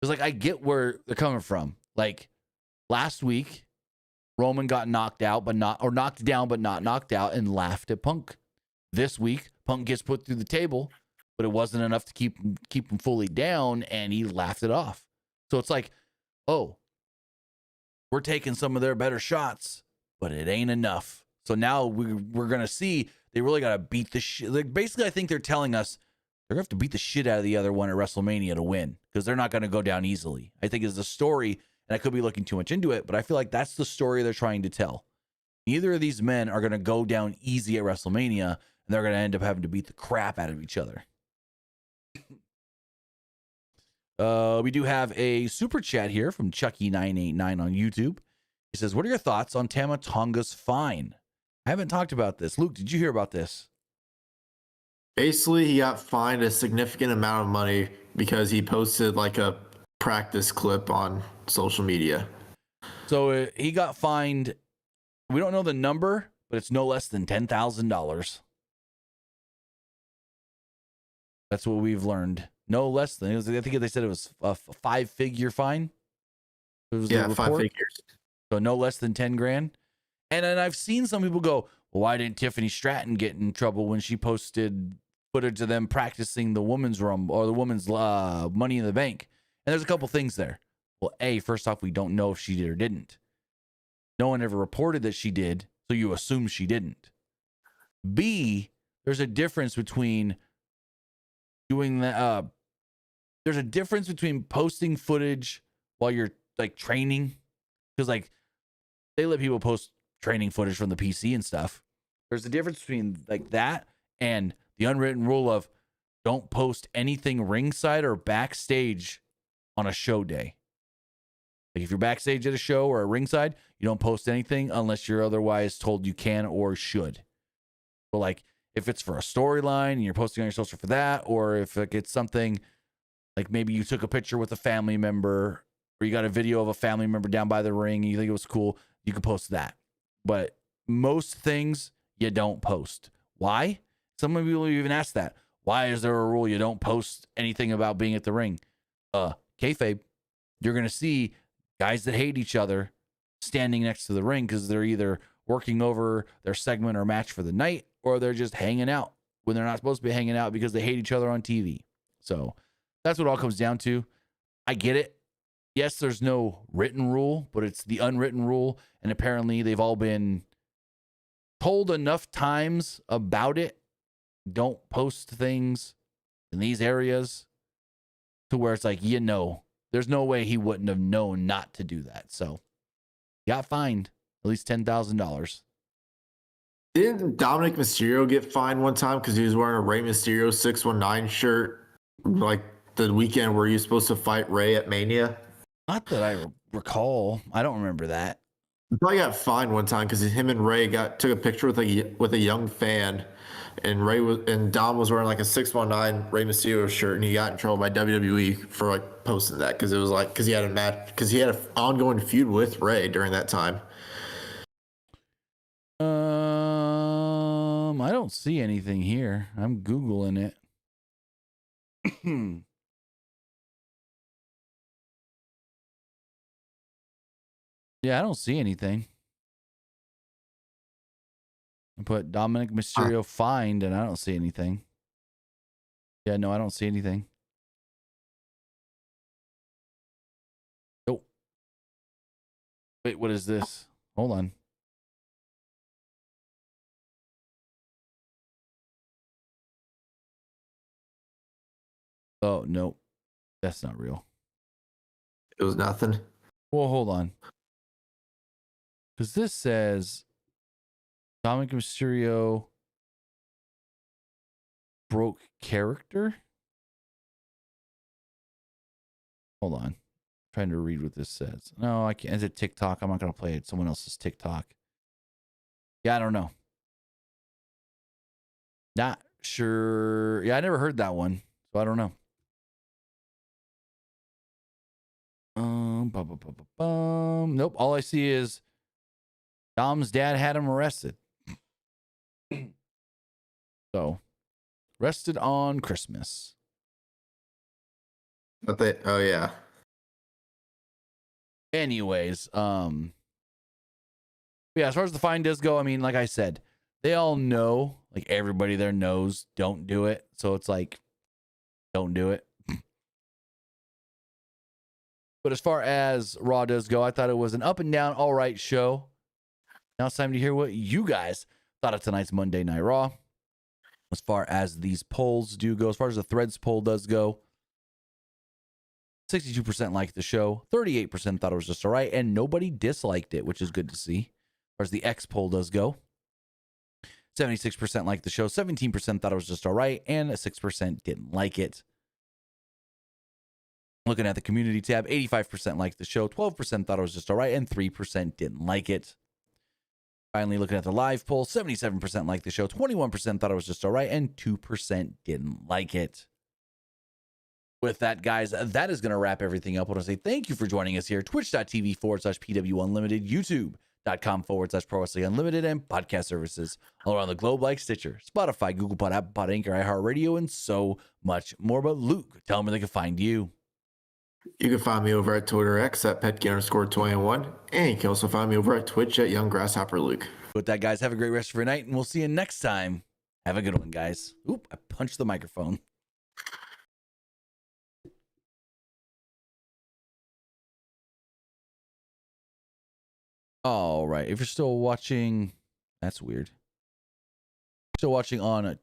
Because, like, I get where they're coming from. Like, last week, Roman got knocked out, knocked down, but not knocked out, and laughed at Punk. This week, Punk gets put through the table, but it wasn't enough to keep him fully down, and he laughed it off. So it's like, oh, we're taking some of their better shots, but it ain't enough. So now we're going to see they really got to beat the shit. Like, basically, I think they're telling us they're going to have to beat the shit out of the other one at WrestleMania to win, because they're not going to go down easily. I think it's the story, and I could be looking too much into it, but I feel like that's the story they're trying to tell. Neither of these men are going to go down easy at WrestleMania, and they're going to end up having to beat the crap out of each other. We do have a super chat here from Chucky989 on YouTube. He says, what are your thoughts on Tama Tonga's fine? I haven't talked about this. Luke, did you hear about this? Basically, he got fined a significant amount of money because he posted like a practice clip on social media. So he got fined. We don't know the number, but it's no less than $10,000. That's what we've learned. No less than. I think they said it was a 5-figure fine. It was 5 figures. So no less than 10 grand. And then I've seen some people go, well, why didn't Tiffany Stratton get in trouble when she posted footage of them practicing the women's rumble or the women's Money in the Bank? And there's a couple things there. Well, A, first off, we don't know if she did or didn't. No one ever reported that she did, so you assume she didn't. B, there's a difference between doing that. There's a difference between posting footage while you're like training, because like they let people post training footage from the PC and stuff. There's a difference between like that and the unwritten rule of don't post anything ringside or backstage on a show day. Like if you're backstage at a show or a ringside, you don't post anything unless you're otherwise told you can or should. But like if it's for a storyline and you're posting on your social for that, or if like it's something like maybe you took a picture with a family member or you got a video of a family member down by the ring and you think it was cool, you can post that. But most things you don't post. Why? Some people even ask that. Why is there a rule you don't post anything about being at the ring? Kayfabe. You're going to see guys that hate each other standing next to the ring because they're either working over their segment or match for the night, or they're just hanging out when they're not supposed to be hanging out because they hate each other on TV. So that's what it all comes down to. I get it. Yes, there's no written rule, but it's the unwritten rule. And apparently they've all been told enough times about it. Don't post things in these areas to where it's like, there's no way he wouldn't have known not to do that. So he got fined at least $10,000. Didn't Dominik Mysterio get fined one time because he was wearing a Rey Mysterio 619 shirt like the weekend where he was supposed to fight Rey at Mania? Not that I recall. I don't remember that. He probably got fined one time because him and Rey took a picture with a young fan, and Dom was wearing like a 619 Rey Mysterio shirt, and he got in trouble by WWE for like posting that because it was like because he had an ongoing feud with Rey during that time. I don't see anything here. I'm Googling it. Yeah, I don't see anything. I put Dominik Mysterio fined, and I don't see anything. Yeah, no, I don't see anything. Nope. Wait, what is this? Hold on. Oh, no. That's not real. It was nothing. Well, hold on. Because this says Dominik Mysterio broke character. Hold on. I'm trying to read what this says. No, I can't. Is it TikTok? I'm not going to play it. Someone else's TikTok. Yeah, I don't know. Not sure. Yeah, I never heard that one. So I don't know. Nope. All I see is Dom's dad had him arrested. So, arrested on Christmas. But oh yeah. Anyways, yeah, as far as the fine does go, I mean, like I said, they all know, like everybody there knows, don't do it. So it's like, don't do it. But as far as Raw does go, I thought it was an up and down, all right show. Now it's time to hear what you guys thought of tonight's Monday Night Raw. As far as these polls do go, as far as the Threads poll does go, 62% liked the show, 38% thought it was just all right, and nobody disliked it, which is good to see. As far as the X poll does go, 76% liked the show, 17% thought it was just all right, and 6% didn't like it. Looking at the community tab, 85% liked the show, 12% thought it was just all right, and 3% didn't like it. Finally, looking at the live poll, 77% liked the show, 21% thought it was just all right, and 2% didn't like it. With that, guys, that is going to wrap everything up. I want to say thank you for joining us here, twitch.tv/PW Unlimited, youtube.com/Pro Wrestling Unlimited, and podcast services all around the globe like Stitcher, Spotify, Google Pod, Apple Pod, Anchor, iHeartRadio, and so much more. But Luke, tell them where they can find you. You can find me over at Twitter X at Petke_21, and you can also find me over at Twitch at Young Grasshopper Luke. With that, guys, have a great rest of your night, and we'll see you next time. Have a good one, guys. Oop, I punched the microphone. All right. If you're still watching, that's weird. Still watching on